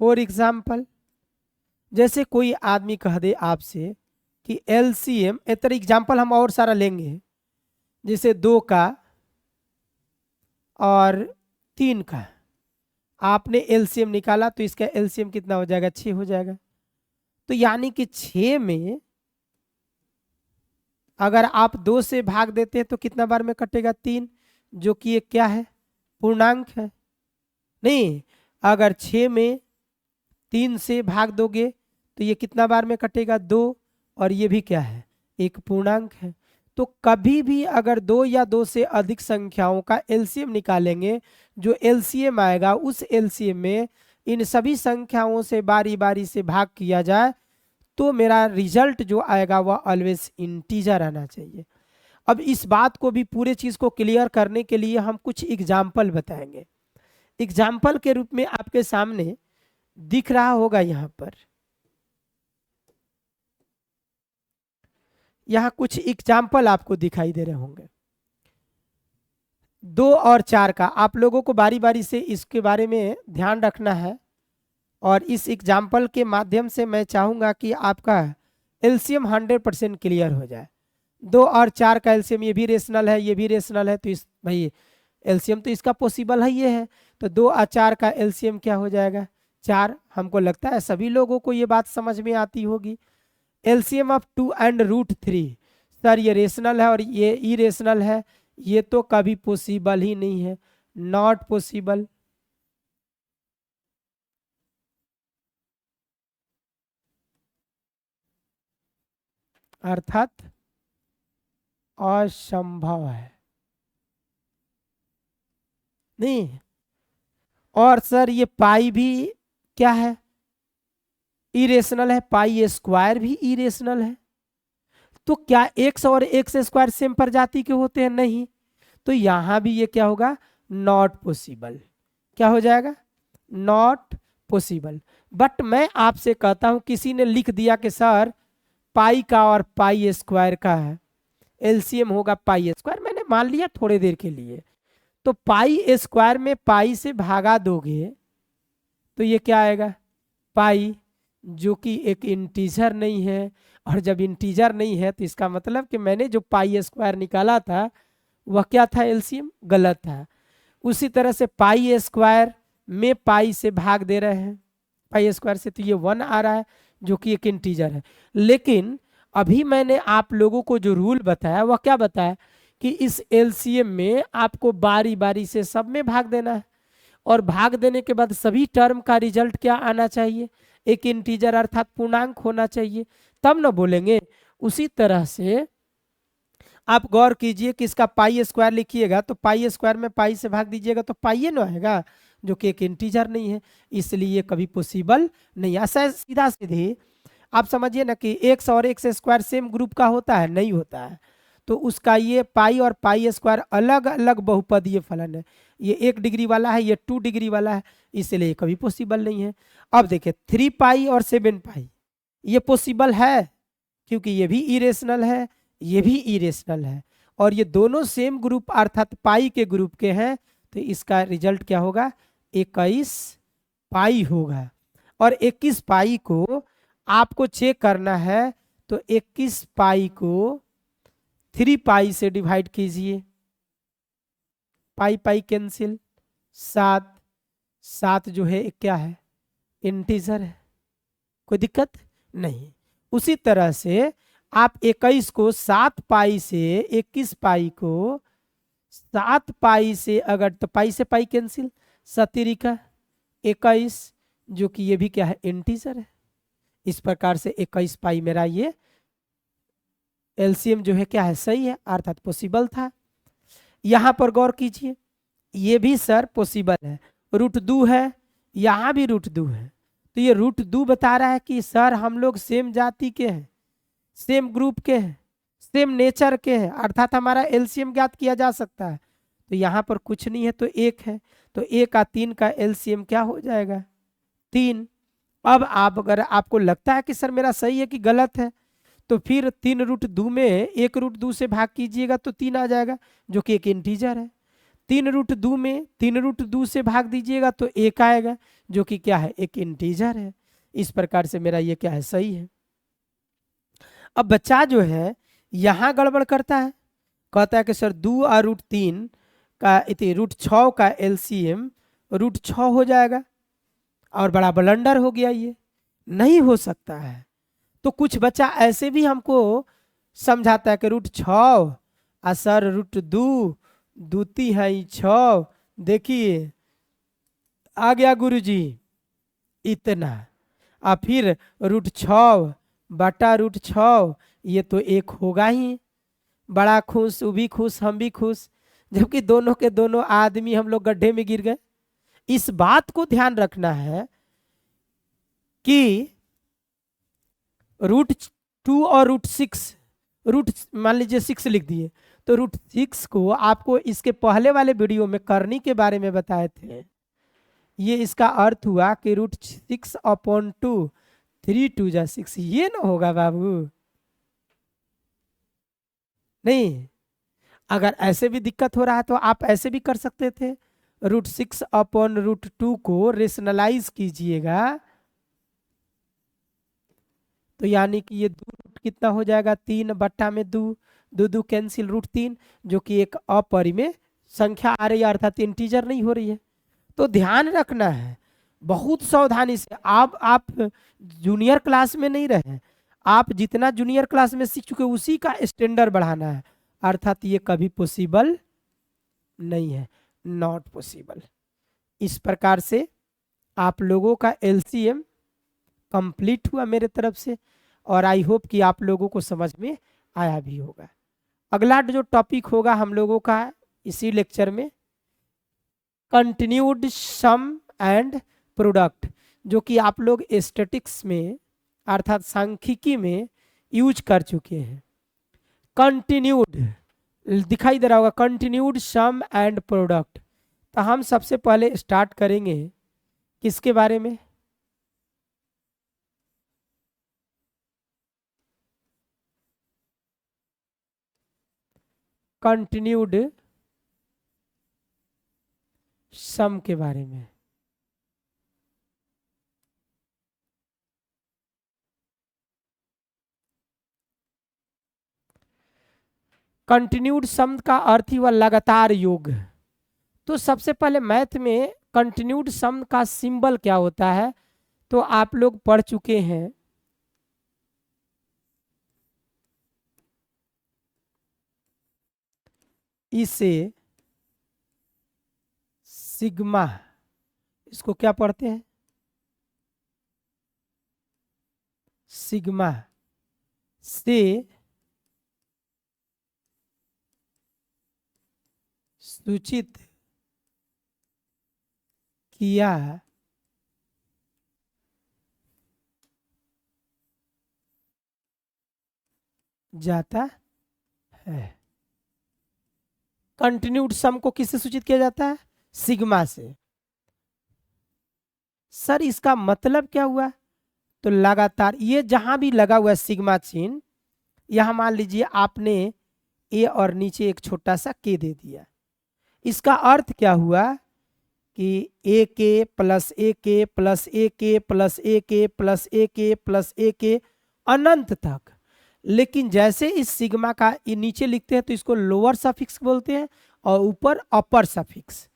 फॉर एग्जाम्पल, जैसे कोई आदमी कह दे आपसे कि एलसीएम, एक तरह एग्जाम्पल हम और सारा लेंगे, जैसे 2 का और 3 का, आपने एलसीएम निकाला तो इसका एलसीएम कितना हो जाएगा, 6 हो जाएगा। तो यानी कि 6 में अगर आप 2 से भाग देते हैं तो कितना बार में कटेगा, 3, जो कि एक क्या है, पूर्णांक है। नहीं, अगर 6 में 3 से भाग दोगे तो ये कितना बार में कटेगा, 2, और ये भी क्या है, एक पूर्णांक है। तो कभी भी अगर 2 या 2 से अधिक संख्याओं का एलसीएम निकालेंगे, जो एलसीएम आएगा उस एलसीएम में इन सभी संख्याओं से बारी बारी से भाग किया जाए तो मेरा रिजल्ट जो आएगा वह ऑलवेज इंटीजर आना चाहिए। अब इस बात को भी, पूरे चीज को क्लियर करने के लिए हम कुछ एग्जाम्पल बताएंगे। एग्जाम्पल के रूप में आपके सामने दिख रहा होगा, यहाँ कुछ एग्जाम्पल आपको दिखाई दे रहे होंगे। 2 और 4 का आप लोगों को बारी बारी से इसके बारे में ध्यान रखना है, और इस एग्जाम्पल के माध्यम से मैं चाहूंगा कि आपका एलसीएम 100% क्लियर हो जाए। 2 और 4 का एलसीएम, ये भी रेशनल है, ये भी रेशनल है, तो इस भाई एलसीएम तो इसका पॉसिबल है, ये है, तो 2 और 4 का एलसीएम क्या हो जाएगा, 4। हमको लगता है सभी लोगों को ये बात समझ में आती होगी। एलसीएम ऑफ 2 एंड √3, सर ये रेशनल है और ये इरेशनल है, ये तो कभी पॉसिबल ही नहीं है, नॉट पॉसिबल। अर्थात असंभव है, नहीं। और सर ये पाई भी क्या है, इरेशनल है, पाई स्क्वायर भी इरेशनल है। तो क्या एक्स और एक्स स्क्वायर सेम प्रजाति के होते हैं, नहीं। तो यहां भी ये क्या होगा, नॉट पॉसिबल। क्या हो जाएगा, नॉट पॉसिबल। बट मैं आपसे कहता हूं, किसी ने लिख दिया कि सर पाई का और पाई स्क्वायर का है एलसीएम होगा पाई स्क्वायर, मैंने मान लिया थोड़ी देर के लिए। तो पाई स्क्वायर में पाई से भागा दोगे तो ये क्या आएगा, पाई, जो कि एक इंटीजर नहीं है। और जब इंटीजर नहीं है तो इसका मतलब कि मैंने जो पाई स्क्वायर निकाला था वह क्या था, एलसीएम गलत था। उसी तरह से पाई स्क्वायर में पाई से भाग दे रहे हैं, पाई स्क्वायर से, तो ये 1 आ रहा है जो कि एक इंटीजर है। लेकिन अभी मैंने आप लोगों को जो रूल बताया वह क्या बताया, कि इस एलसीएम में आपको बारी बारी से सब में भाग देना है, और भाग देने के बाद सभी टर्म का रिजल्ट क्या आना चाहिए, एक इंटीजर अर्थात पूर्णांक होना चाहिए, तब ना बोलेंगे। उसी तरह से आप गौर कीजिए कि इसका पाई स्क्वायर लिखिएगा तो पाई स्क्वायर में पाई से भाग दीजिएगा तो पाई ना आएगा, जो कि एक इंटीजर नहीं है, इसलिए कभी पॉसिबल नहीं। ऐसा सीधा सीधे आप समझिए ना कि एक्स और एक्स स्क्वायर सेम ग्रुप का होता है, नहीं होता है। तो उसका ये पाई और पाई स्क्वायर अलग अलग बहुपदीय फलन है, ये 1 डिग्री वाला है, ये 2 डिग्री वाला है, इसलिए कभी पॉसिबल नहीं है। अब देखिए 3 पाई और 7 पाई ये पॉसिबल है, क्योंकि ये भी इरेशनल है, ये भी इरेशनल है, और ये दोनों सेम ग्रुप अर्थात पाई के ग्रुप के हैं, तो इसका रिजल्ट क्या होगा, 21 पाई होगा। और 21 पाई को आपको चेक करना है, तो 21 पाई को 3 पाई से डिवाइड कीजिए, पाई पाई कैंसिल, 7, 7 जो है क्या है, इंटीजर है, कोई दिक्कत नहीं। उसी तरह से आप 21 को 7 पाई से 21 पाई को 7 पाई से, अगर तो पाई से पाई कैंसिल, 7 का 21, जो कि ये भी क्या है, इंटीजर है। इस प्रकार से 21 पाई मेरा ये एलसीएम जो है क्या है, सही है, अर्थात पॉसिबल था। यहां पर गौर कीजिए, ये भी सर पॉसिबल है, √2 है, यहां भी √2 है, तो ये √2 बता रहा है कि सर हम लोग सेम जाति के हैं, सेम ग्रुप के हैं, सेम नेचर के हैं, अर्थात हमारा एलसीएम ज्ञात किया जा सकता है। तो यहाँ पर कुछ नहीं है तो एक है, तो एक का 3 का एलसीएम क्या हो जाएगा? 3। अब आप अगर आपको लगता है कि सर मेरा सही है कि गलत है, तो फिर 3√2 में 1√2 से भाग कीजिएगा तो 3 आ जाएगा, जो कि एक इंटीजर है। 3√2 में 3√2 से भाग दीजिएगा तो 1 आएगा, जो कि क्या है? एक इंटीजर है। इस प्रकार से मेरा ये क्या है? सही है। अब बच्चा जो है यहाँ गड़बड़ करता है, कहता है कि सर 2 और √3 का √6 का एलसीएम √6 हो जाएगा, और बड़ा ब्लंडर हो गया, ये नहीं हो सकता है। तो कुछ बच्चा ऐसे भी हमको समझाता है कि √6 आ सर √2 दूती है 6, देखिए आ गया गुरुजी इतना, और फिर √6 बटा √6, ये तो एक होगा ही। बड़ा खुश, वो भी खुश, हम भी खुश, जबकि दोनों के दोनों आदमी हम लोग गड्ढे में गिर गए। इस बात को ध्यान रखना है कि √2 और √6, रूट मान लीजिए 6 लिख दिए, तो √6 को आपको इसके पहले वाले वीडियो में करनी के बारे में बताए थे। ये इसका अर्थ हुआ कि √6/2, 3 2 जा 6, ये ना होगा बाबू, नहीं। अगर ऐसे भी दिक्कत हो रहा है तो आप ऐसे भी कर सकते थे, √6/√2 को रेशनलाइज कीजिएगा, तो यानी कि ये 2 रूट कितना हो जाएगा? 3 बट्टा में 2, 2 2 कैंसिल, √3, जो कि एक अपरिमेय संख्या आ रही है, अर्थात इंटीजर नहीं हो रही है। तो ध्यान रखना है बहुत सावधानी से। आप जूनियर क्लास में नहीं रहे, आप जितना जूनियर क्लास में सीख चुके उसी का स्टैंडर्ड बढ़ाना है, अर्थात ये कभी पॉसिबल नहीं है, नॉट पॉसिबल। इस प्रकार से आप लोगों का एलसीएम कंप्लीट हुआ मेरे तरफ से, और आई होप कि आप लोगों को समझ में आया भी होगा। अगला जो टॉपिक होगा हम लोगों का इसी लेक्चर में, कंटिन्यूड सम एंड प्रोडक्ट, जो कि आप लोग स्टैटिक्स में अर्थात सांख्यिकी में यूज कर चुके हैं। कंटिन्यूड दिखाई दे रहा होगा, कंटिन्यूड सम एंड प्रोडक्ट। तो हम सबसे पहले स्टार्ट करेंगे किसके बारे में? कंटिन्यूड सम के बारे में। कंटिन्यूड सम का अर्थ ही हुआ लगातार योग। तो सबसे पहले मैथ में कंटिन्यूड सम का सिंबल क्या होता है तो आप लोग पढ़ चुके हैं। इसे सिग्मा, इसको क्या पढ़ते हैं? सिग्मा से सूचित किया जाता है। कंटिन्यूड सम को किससे सूचित किया जाता है? सिग्मा से। सर इसका मतलब क्या हुआ? तो लगातार, ये जहां भी लगा हुआ है सिग्मा चिन्ह, यहां मान लीजिए आपने ए और नीचे एक छोटा सा के दे दिया, इसका अर्थ क्या हुआ कि ए के प्लस ए के प्लस ए के प्लस ए के प्लस ए के प्लस ए के अनंत तक। लेकिन जैसे इस सिग्मा का ये नीचे लिखते हैं तो इसको लोअर सफिक्स बोलते हैं, और ऊपर upper suffix.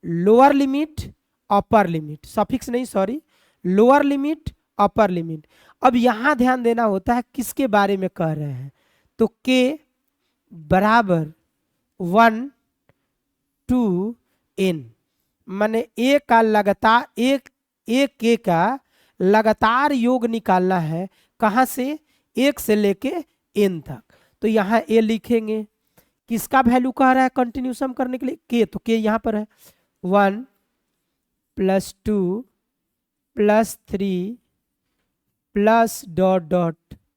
Lower limit upper limit, suffix नहीं sorry, lower limit upper limit. अब यहां ध्यान देना होता है किसके बारे में कह रहे हैं, तो के बराबर 1 to n, माने ए का लगातार एक के का लगातार योग निकालना है, कहां से? 1 से लेके n तक। तो यहाँ ए लिखेंगे, किसका वैल्यू कह रहा है कंटिन्यू सम करने के लिए? के, तो के यहाँ पर है 1 + 2 + 3 +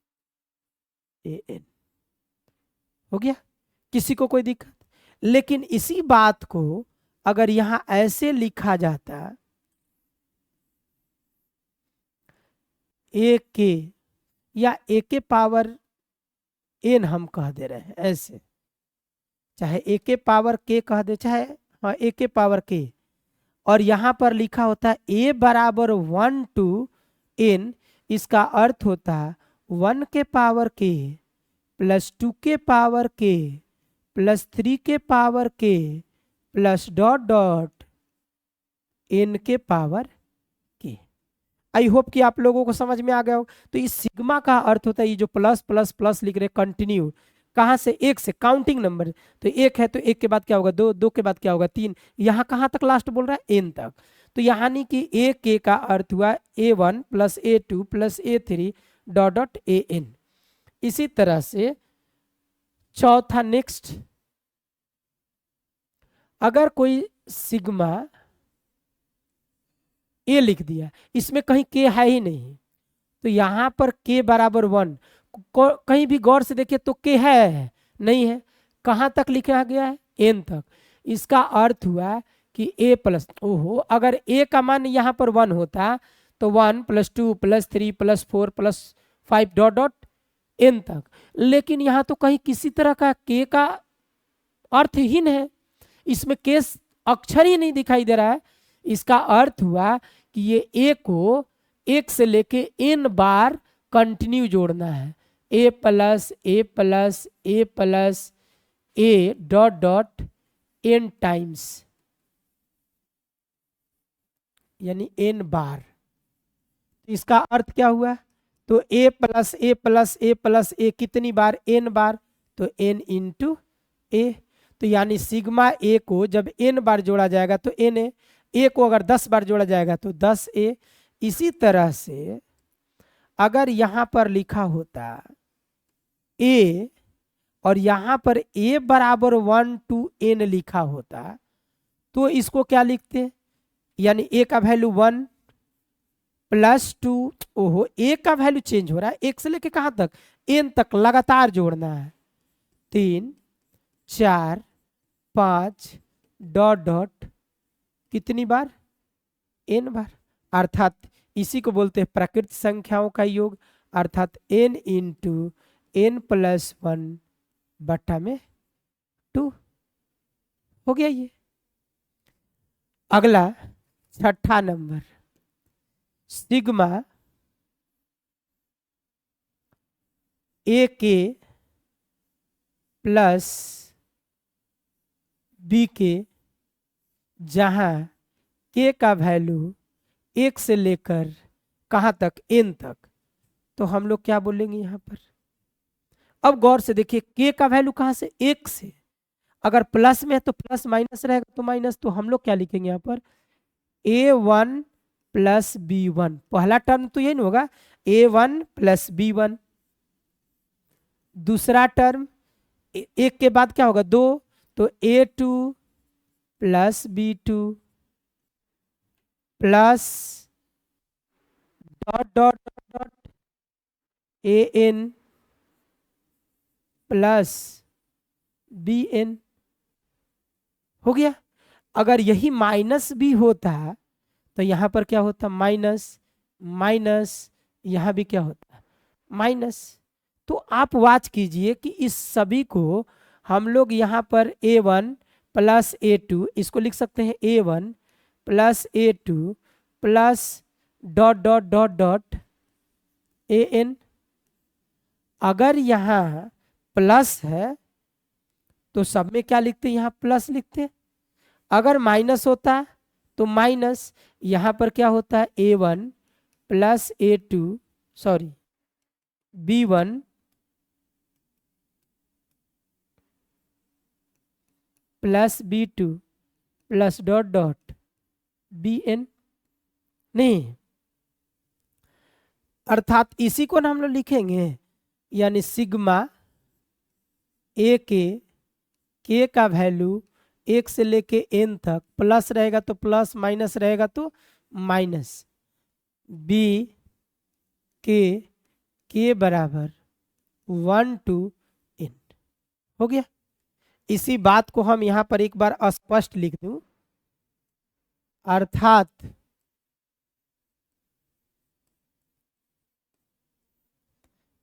... an। हो गया, किसी को कोई दिक्कत? लेकिन इसी बात को अगर यहां ऐसे लिखा जाता, ए के या ए के पावर एन हम कह दे रहे हैं ऐसे, चाहे ए के पावर के कह दे, चाहे हाँ ए के पावर के, और यहां पर लिखा होता है ए बराबर 1 टू एन, इसका अर्थ होता है 1 के पावर के प्लस 2 के पावर के प्लस 3 के पावर के प्लस डॉट डॉट एन के पावर के। आई होप कि आप लोगों को समझ में आ गया हो। तो इस सिग्मा का अर्थ होता है ये जो प्लस प्लस प्लस लिख रहे कंटिन्यू, कहाँ से? एक से, काउंटिंग नंबर। तो एक है तो एक के बाद क्या होगा? दो, दो के बाद क्या होगा? तीन, यहाँ कहाँ तक लास्ट बोल रहा है? एन तक। तो यानी कि ए के का अर्थ हुआ A1 plus A2 plus A3 dot dot AN। इसी तरह से चौथा नेक्स्ट, अगर कोई सिग्मा ए लिख दिया, इसमें कहीं के है ही नहीं, तो यहां पर के बराबर 1, कहीं भी गौर से देखिए तो के है नहीं है, कहां तक लिखा गया है? एन तक। इसका अर्थ हुआ कि ए प्लस, ओहो, अगर ए का मान यहां पर 1 होता तो 1 plus 2 plus 3 plus 4 plus 5 dot dot N तक। लेकिन यहां तो कहीं किसी तरह का के का अर्थहीन है, इसमें केस अक्षर ही नहीं दिखाई दे रहा है। इसका अर्थ हुआ कि ये ए को एक से लेके एन बार कंटिन्यू जोड़ना है, a plus a plus a plus a dot dot n times, यानी एन बार। इसका अर्थ क्या हुआ? तो a plus a plus a plus a कितनी बार? एन बार, तो एन इंटू ए। तो यानी सिग्मा ए को जब एन बार जोड़ा जाएगा तो एन ए को अगर 10 बार जोड़ा जाएगा तो 10 ए। इसी तरह से अगर यहां पर लिखा होता ए और यहां पर ए बराबर 1 टू एन लिखा होता तो इसको क्या लिखते? यानी ए का वैल्यू 1 प्लस 2, ओहो, ए का वैल्यू चेंज हो रहा है, एक से लेके कहां तक? एन तक लगातार जोड़ना है। 3 4 5 डॉट डॉट कितनी बार? एन बार। अर्थात इसी को बोलते हैं प्राकृत संख्याओं का योग, अर्थात एन इंटू एन प्लस 1 बट्टा में 2 हो गया ये। अगला छठा नंबर, सिग्मा ए के प्लस बी के, जहां के का वैल्यू एक से लेकर कहां तक? एन तक। तो हम लोग क्या बोलेंगे यहां पर? अब गौर से देखिए, के का वैल्यू कहां से? एक से। अगर प्लस में है तो प्लस, माइनस रहेगा तो माइनस। तो हम लोग क्या लिखेंगे यहां पर? A1 प्लस B1, पहला टर्म तो यही नहीं होगा, A1 प्लस B1। दूसरा टर्म एक के बाद क्या होगा? 2, तो A2 plus B2 plus dot dot dot AN plus BN। हो गया। अगर यही माइनस भी होता तो यहां पर क्या होता? माइनस माइनस, यहां भी क्या होता? माइनस। तो आप वाच कीजिए कि इस सभी को हम लोग यहां पर A1 प्लस A2, इसको लिख सकते हैं A1 plus A2 plus dot dot dot dot AN। अगर यहां प्लस है तो सब में क्या लिखते हैं? यहां प्लस लिखते हैं। अगर माइनस होता तो माइनस, यहां पर क्या होता है? A1 plus A2, sorry B1 plus B2 plus dot dot BN। नहीं, अर्थात इसी को ना हम लोग लिखेंगे, यानी सिग्मा ए के का वैल्यू एक से लेके एन तक, प्लस रहेगा तो प्लस, माइनस रहेगा तो माइनस। बी के बराबर 1 टू एन। हो गया। इसी बात को हम यहाँ पर एक बार अस्पष्ट लिख दूं, अर्थात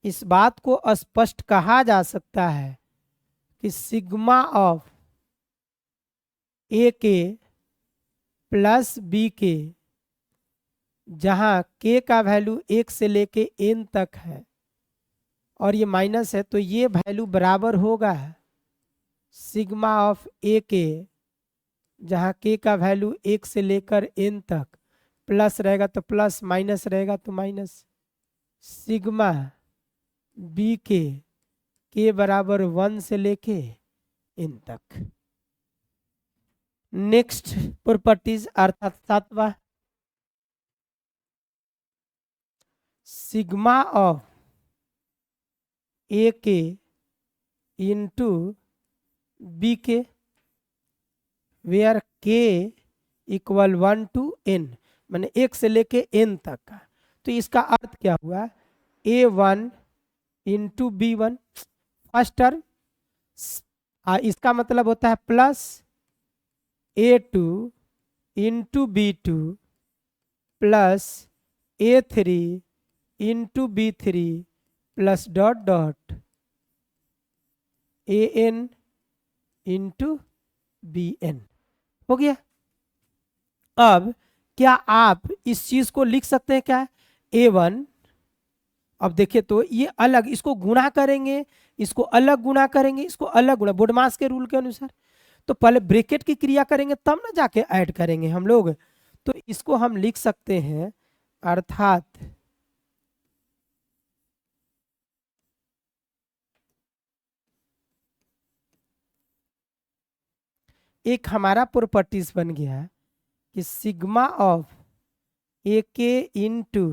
इस बात को स्पष्ट कहा जा सकता है कि सिग्मा ऑफ ए के प्लस बी के, जहां के का वैल्यू 1 से लेके n तक है और ये माइनस है, तो ये वैल्यू बराबर होगा सिग्मा ऑफ ए के, जहां के का वैल्यू 1 से लेकर n तक, प्लस रहेगा तो प्लस, माइनस रहेगा तो माइनस, सिग्मा बी के बराबर 1 से लेके n तक। नेक्स्ट प्रॉपर्टीज अर्थात 7वां, सिग्मा ऑफ ए के इंटू बी के, वेयर के इक्वल 1 to n, माने 1 से लेके n तक का। तो इसका अर्थ क्या हुआ, a1 into b1 first term, इसका मतलब होता है plus a2 into b2 plus a3 into b3 plus dot dot an into bn। हो गया। अब क्या आप इस चीज को लिख सकते हैं क्या, a1, अब देखिए तो ये अलग, इसको गुणा करेंगे, इसको अलग गुणा करेंगे, इसको अलग गुणा, बोडमास के रूल के अनुसार, तो पहले ब्रैकेट की क्रिया करेंगे तब ना जाके ऐड करेंगे हम लोग। तो इसको हम लिख सकते हैं, अर्थात एक हमारा प्रॉपर्टीज बन गया कि सिग्मा ऑफ ए के इंटू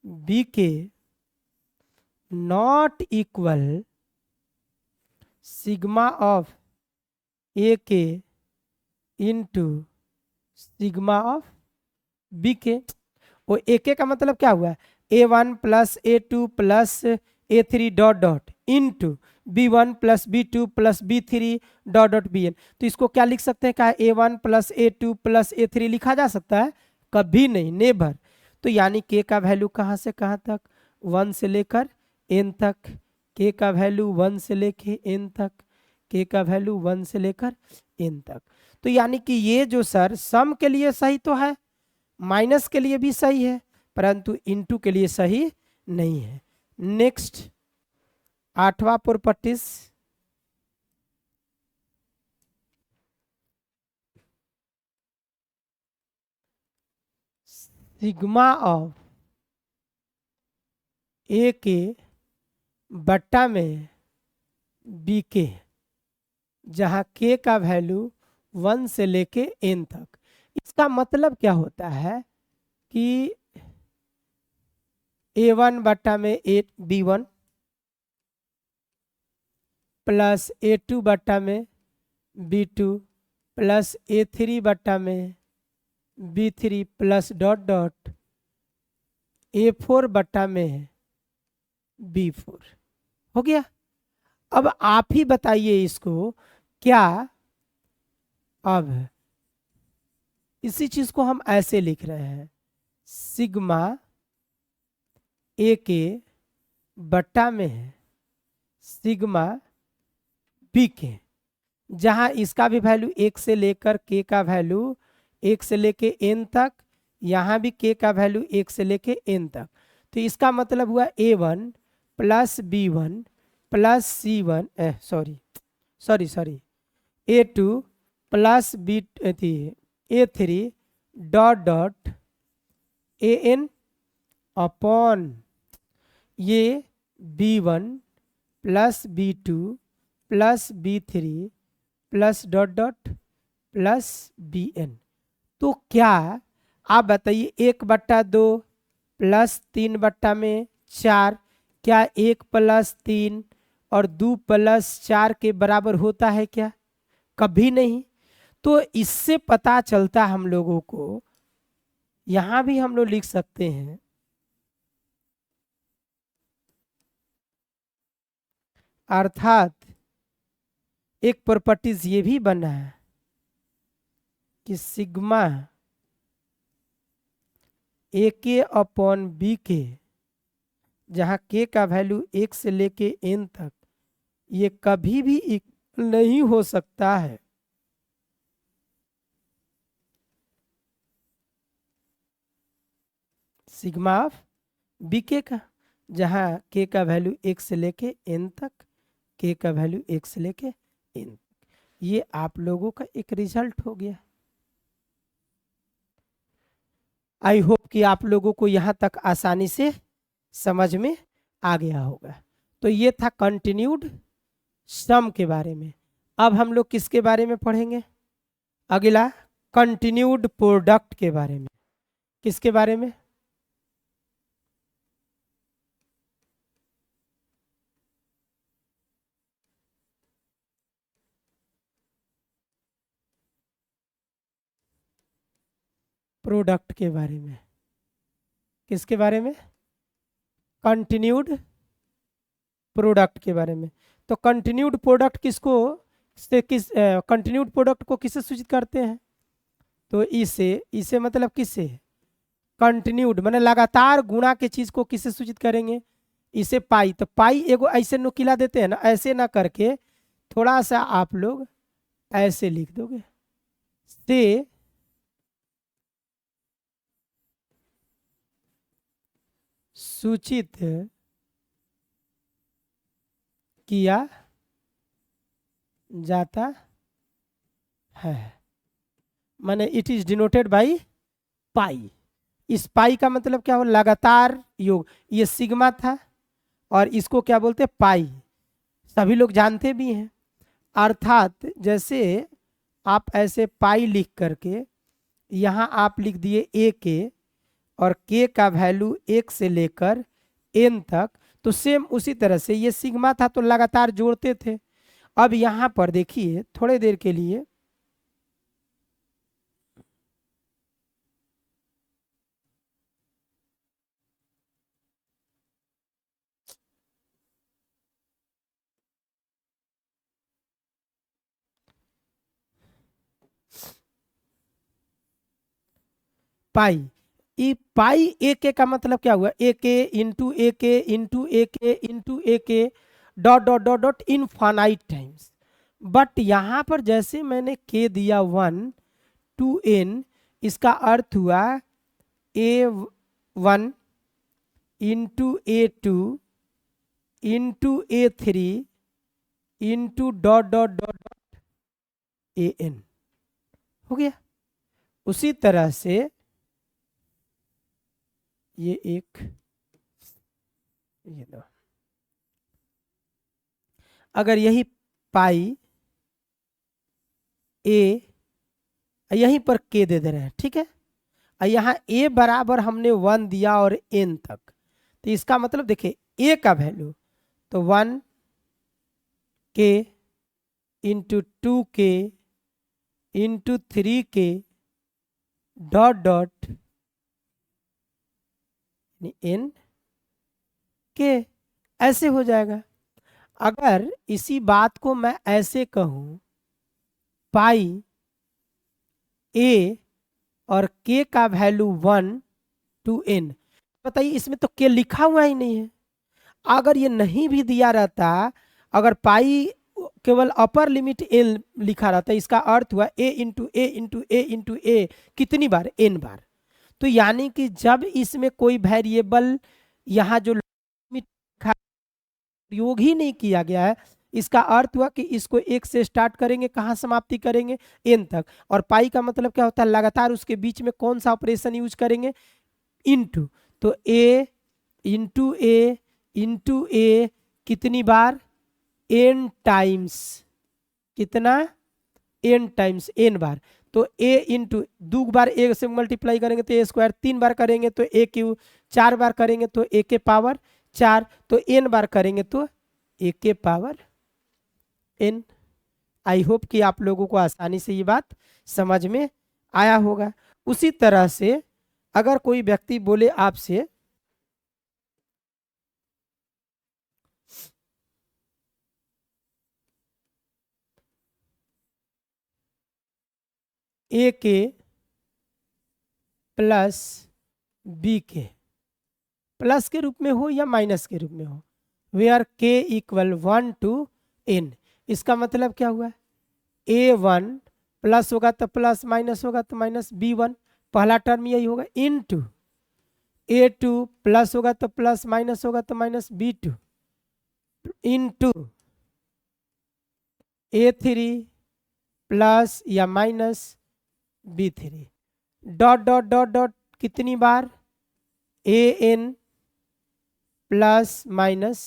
बी के नॉट इक्वल सिग्मा ऑफ ए के इंटू सिग्मा ऑफ बी के। वो ए के का मतलब क्या हुआ, a1 plus a2 plus a3 dot dot into b1 plus b2 plus b3 dot dot bn। तो इसको क्या लिख सकते हैं, क्या a1 plus a2 plus a3 लिखा जा सकता है, कभी नहीं, नेवर। तो यानी k का वैल्यू कहाँ से कहाँ तक, 1 से लेकर n तक, k का वैल्यू 1 से लेकर n तक, k का वैल्यू 1 से लेकर n तक। तो यानी कि ये जो सर सम के लिए सही तो है, माइनस के लिए भी सही है, परंतु इनटू के लिए सही नहीं है। नेक्स्ट 8वां प्रॉपर्टीज, सिग्मा ऑफ ए के बट्टा में बी के, जहां के का वैल्यू 1 से लेके n तक। इसका मतलब क्या होता है कि a1 बट्टा में b1 प्लस a2 बट्टा में b2 प्लस a3 बट्टा में b3 plus dot dot a4 बट्टा में b4। हो गया। अब आप ही बताइए इसको, क्या अब इसी चीज को हम ऐसे लिख रहे हैं, सिग्मा ए के बट्टा में है सिग्मा बी के, जहां इसका भी वैल्यू 1 से लेकर के का वैल्यू 1 से लेके n तक, यहाँ भी के का वैल्यू 1 से लेके n तक। तो इसका मतलब हुआ a1 plus b1 plus c1 sorry a2 plus a3 dot dot an upon ये b1 plus b2 plus b3 plus dot dot plus bn। तो क्या आप बताइए, 1/2 प्लस 3/4, क्या 1 प्लस 3 और 2 प्लस 4 के बराबर होता है क्या, कभी नहीं। तो इससे पता चलता हम लोगों को, यहां भी हम लोग लिख सकते हैं, अर्थात एक प्रॉपर्टीज ये भी बना है कि सिग्मा ए के अपॉन बी के, जहाँ के का वैल्यू 1 से लेके n तक, ये कभी भी इक्वल नहीं हो सकता है सिग्मा ऑफ बी के का, जहाँ के का वैल्यू 1 से लेके n तक, के का वैल्यू 1 से लेके n। ये आप लोगों का एक रिजल्ट हो गया। आई होप कि आप लोगों को यहाँ तक आसानी से समझ में आ गया होगा। तो ये था कंटिन्यूड सम के बारे में। अब हम लोग किसके बारे में पढ़ेंगे? अगला कंटिन्यूड प्रोडक्ट के बारे में। किसके बारे में? प्रोडक्ट के बारे में। किसके बारे में? कंटिन्यूड प्रोडक्ट के बारे में। तो कंटिन्यूड प्रोडक्ट किसको से किस कंटिन्यूड प्रोडक्ट को किससे सूचित करते हैं? तो इसे मतलब किससे? कंटिन्यूड माने लगातार गुणा के चीज को किससे सूचित करेंगे? इसे पाई। तो पाई एगो ऐसे नुकीला देते हैं ना, ऐसे ना करके थोड़ा सा आप लोग ऐसे लिख दोगे, से सूचित किया जाता है, माने it is denoted by pi. इस पाई का मतलब क्या हो? लगातार योग। ये सिग्मा था और इसको क्या बोलते हैं? पाई। सभी लोग जानते भी हैं। अर्थात जैसे आप ऐसे पाई लिख करके यहाँ आप लिख दिए ए के, और के का वैल्यू 1 से लेकर n तक, तो सेम उसी तरह से ये सिग्मा था तो लगातार जोड़ते थे। अब यहाँ पर देखिए थोड़े देर के लिए पाई, ई पाई ए के का मतलब क्या हुआ? ए के इंटू ए के इंटू ए के इंटू ए के dot dot dot dot infinite times. But यहाँ पर जैसे मैंने के दिया 1 टू n, इसका अर्थ हुआ a1 into a2 into a3 into dot dot dot dot an। हो गया। उसी तरह से ये एक, ये दो, अगर यही पाई ए, यहीं पर के दे रहे हैं, ठीक है, यहाँ ए बराबर हमने 1 दिया और n तक, तो इसका मतलब देखिए ए का वैल्यू तो 1 के इंटू 2 के इंटू 3 के डॉट डॉट n के, ऐसे हो जाएगा। अगर इसी बात को मैं ऐसे कहूं, पाई ए और के का वैल्यू 1 टू n, बताइए इसमें तो के लिखा हुआ ही नहीं है। अगर ये नहीं भी दिया रहता, अगर पाई केवल अपर लिमिट एन लिखा रहता, इसका अर्थ हुआ ए इंटू ए इंटू ए इंटू ए, कितनी बार? n बार। तो यानी कि जब इसमें कोई वेरिएबल यहाँ जो लिमिट प्रयोग ही नहीं किया गया है, इसका अर्थ हुआ कि इसको 1 से स्टार्ट करेंगे, कहाँ समाप्ति करेंगे? n तक। और पाई का मतलब क्या होता है? लगातार उसके बीच में कौन सा ऑपरेशन यूज करेंगे? इनटू। तो a इंटू ए इंटू ए कितनी बार? n times. कितना? n टाइम्स n बार। तो a इंटू 2 बार a से मल्टीप्लाई करेंगे तो a स्क्वायर, 3 बार करेंगे तो a क्यू, 4 बार करेंगे तो a के पावर 4, तो n बार करेंगे तो a के पावर n। आई होप कि आप लोगों को आसानी से ये बात समझ में आया होगा। उसी तरह से अगर कोई व्यक्ति बोले आपसे ए के प्लस बी के प्लस के रूप में हो या माइनस के रूप में हो, वेयर के इक्वल 1 to n। इसका मतलब क्या हुआ, a1 प्लस होगा तो प्लस, माइनस होगा तो माइनस, b1 पहला टर्म यही होगा, इनटू a2 प्लस होगा तो प्लस, माइनस होगा तो minus, b2 into a3 plus या minus b3 dot dot dot dot कितनी बार, an प्लस माइनस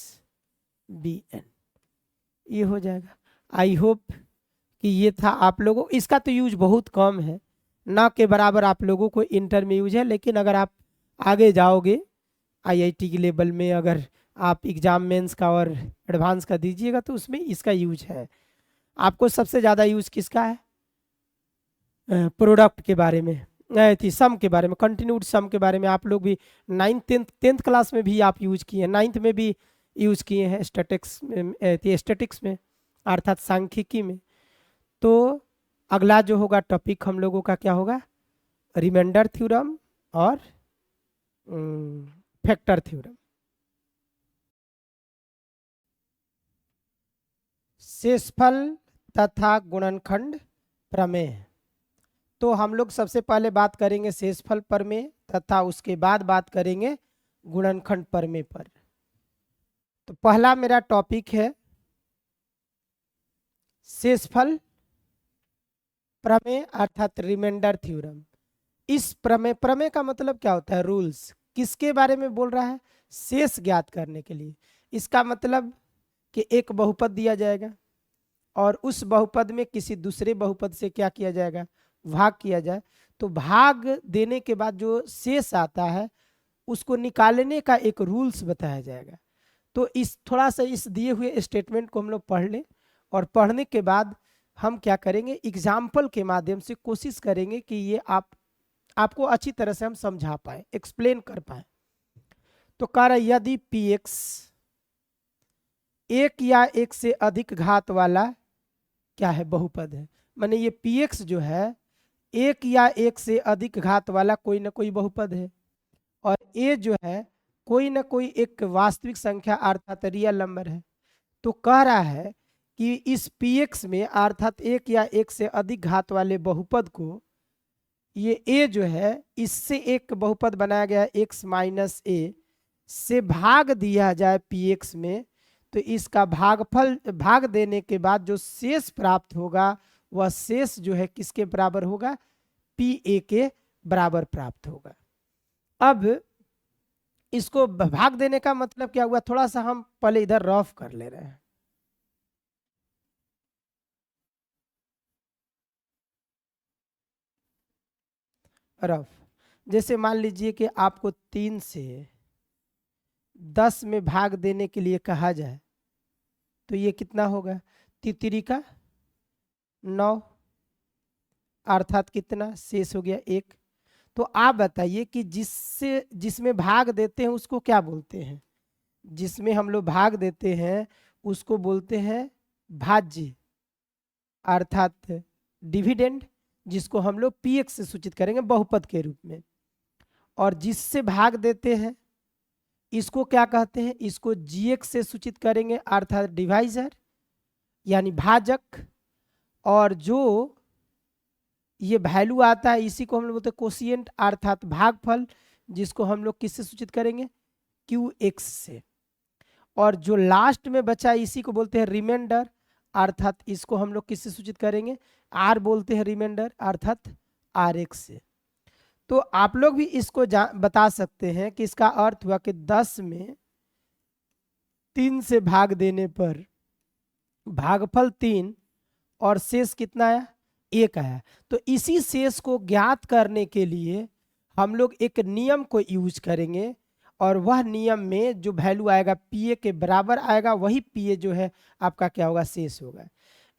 bn, ये हो जाएगा। आई होप कि ये था आप लोगों, इसका तो यूज बहुत कम है, ना के बराबर आप लोगों को इंटर में यूज है, लेकिन अगर आप आगे जाओगे आईआईटी के लेवल में, अगर आप एग्जाम मेंस का और एडवांस का दीजिएगा तो उसमें इसका यूज है। आपको सबसे ज़्यादा यूज किसका है, प्रोडक्ट के बारे में, थी सम के बारे में, कंटिन्यूड सम के बारे में आप लोग भी 9th 10th क्लास में भी आप यूज किए हैं, 9th में भी यूज किए हैं, स्टैटिक्स में अर्थात सांख्यिकी में। तो अगला जो होगा टॉपिक हम लोगों का क्या होगा, रिमाइंडर थ्योरम और फैक्टर थ्योरम। शेषफल तथा गुणनखंड प्रमेय। तो हम लोग सबसे पहले बात करेंगे शेषफल प्रमेय तथा उसके बाद बात करेंगे गुणनखंड प्रमेय पर। तो पहला मेरा टॉपिक है शेषफल प्रमेय अर्थात रिमाइंडर थ्योरम। इस प्रमेय का मतलब क्या होता है, रूल्स। किसके बारे में बोल रहा है, शेष ज्ञात करने के लिए। इसका मतलब कि एक बहुपद दिया जाएगा और उस बहुपद में किसी दूसरे बहुपद से क्या किया जाएगा, भाग किया जाए, तो भाग देने के बाद जो शेष आता है उसको निकालने का एक रूल्स बताया जाएगा। तो इस थोड़ा सा इस दिए हुए स्टेटमेंट को हम लोग पढ़ लें, और पढ़ने के बाद हम क्या करेंगे, एग्जाम्पल के माध्यम से कोशिश करेंगे कि ये आपको अच्छी तरह से हम समझा पाए, एक्सप्लेन कर पाए। तो कह रहा यदि px एक या एक से अधिक घात वाला क्या है, बहुपद है, माने ये px जो है एक या एक से अधिक घात वाला कोई ना कोई बहुपद है, और a जो है कोई ना कोई एक वास्तविक संख्या अर्थात रियल नंबर है। तो कह रहा है कि इस px में अर्थात एक या एक से अधिक घात वाले बहुपद को, ये a जो है इससे एक बहुपद बनाया गया x माइनस ए से भाग दिया जाए px में, तो इसका भागफल, भाग देने के बाद जो शेष प्राप्त होगा वह शेष जो है किसके बराबर होगा, pa के बराबर प्राप्त होगा। अब इसको भाग देने का मतलब क्या हुआ, थोड़ा सा हम पहले इधर रफ कर ले रहे हैं। रफ, जैसे मान लीजिए कि आपको 3 से 10 में भाग देने के लिए कहा जाए, तो ये कितना होगा, तितरी का 9 अर्थात कितना शेष हो गया 1। तो आप बताइए कि जिसमें भाग देते हैं उसको क्या बोलते हैं, जिसमें हम लोग भाग देते हैं उसको बोलते हैं भाज्य अर्थात डिविडेंड, जिसको हम लोग px से सूचित करेंगे बहुपद के रूप में। और जिससे भाग देते हैं इसको क्या कहते हैं, इसको gx से सूचित करेंगे अर्थात डिवाइजर यानी भाजक। और जो ये वैल्यू आता है इसी को हम लोग बोलते हैं कोशिएंट अर्थात भागफल, जिसको हम लोग किससे सूचित करेंगे, qx से। और जो लास्ट में बचा इसी को बोलते हैं रिमाइंडर अर्थात इसको हम लोग किससे सूचित करेंगे, r बोलते हैं रिमाइंडर अर्थात rx से। तो आप लोग भी इसको बता सकते हैं कि इसका अर्थ हुआ कि 10 में 3 से भाग देने पर भागफल 3 और शेष कितना आया, 1 आया। तो इसी शेष को ज्ञात करने के लिए हम लोग एक नियम को यूज करेंगे, और वह नियम में जो वैल्यू आएगा pa के बराबर आएगा, वही pa जो है आपका क्या होगा, शेष होगा।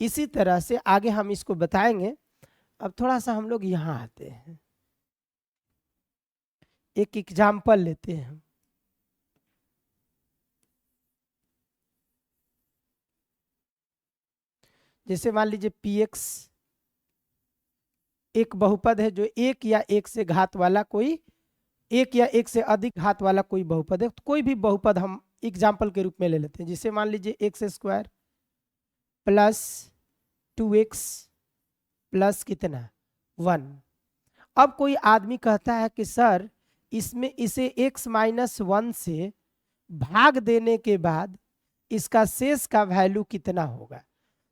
इसी तरह से आगे हम इसको बताएंगे। अब थोड़ा सा हम लोग यहाँ आते हैं, एक एग्जाम्पल लेते हैं। जैसे मान लीजिए px एक बहुपद है जो एक या एक से घात वाला कोई, एक या एक से अधिक घात वाला कोई बहुपद है। तो कोई भी बहुपद हम एग्जाम्पल के रूप में ले लेते हैं, जिसे मान लीजिए x square plus 2x plus कितना 1। अब कोई आदमी कहता है कि सर इसमें इसे x माइनस 1 से भाग देने के बाद इसका शेष का वैल्यू कितना होगा।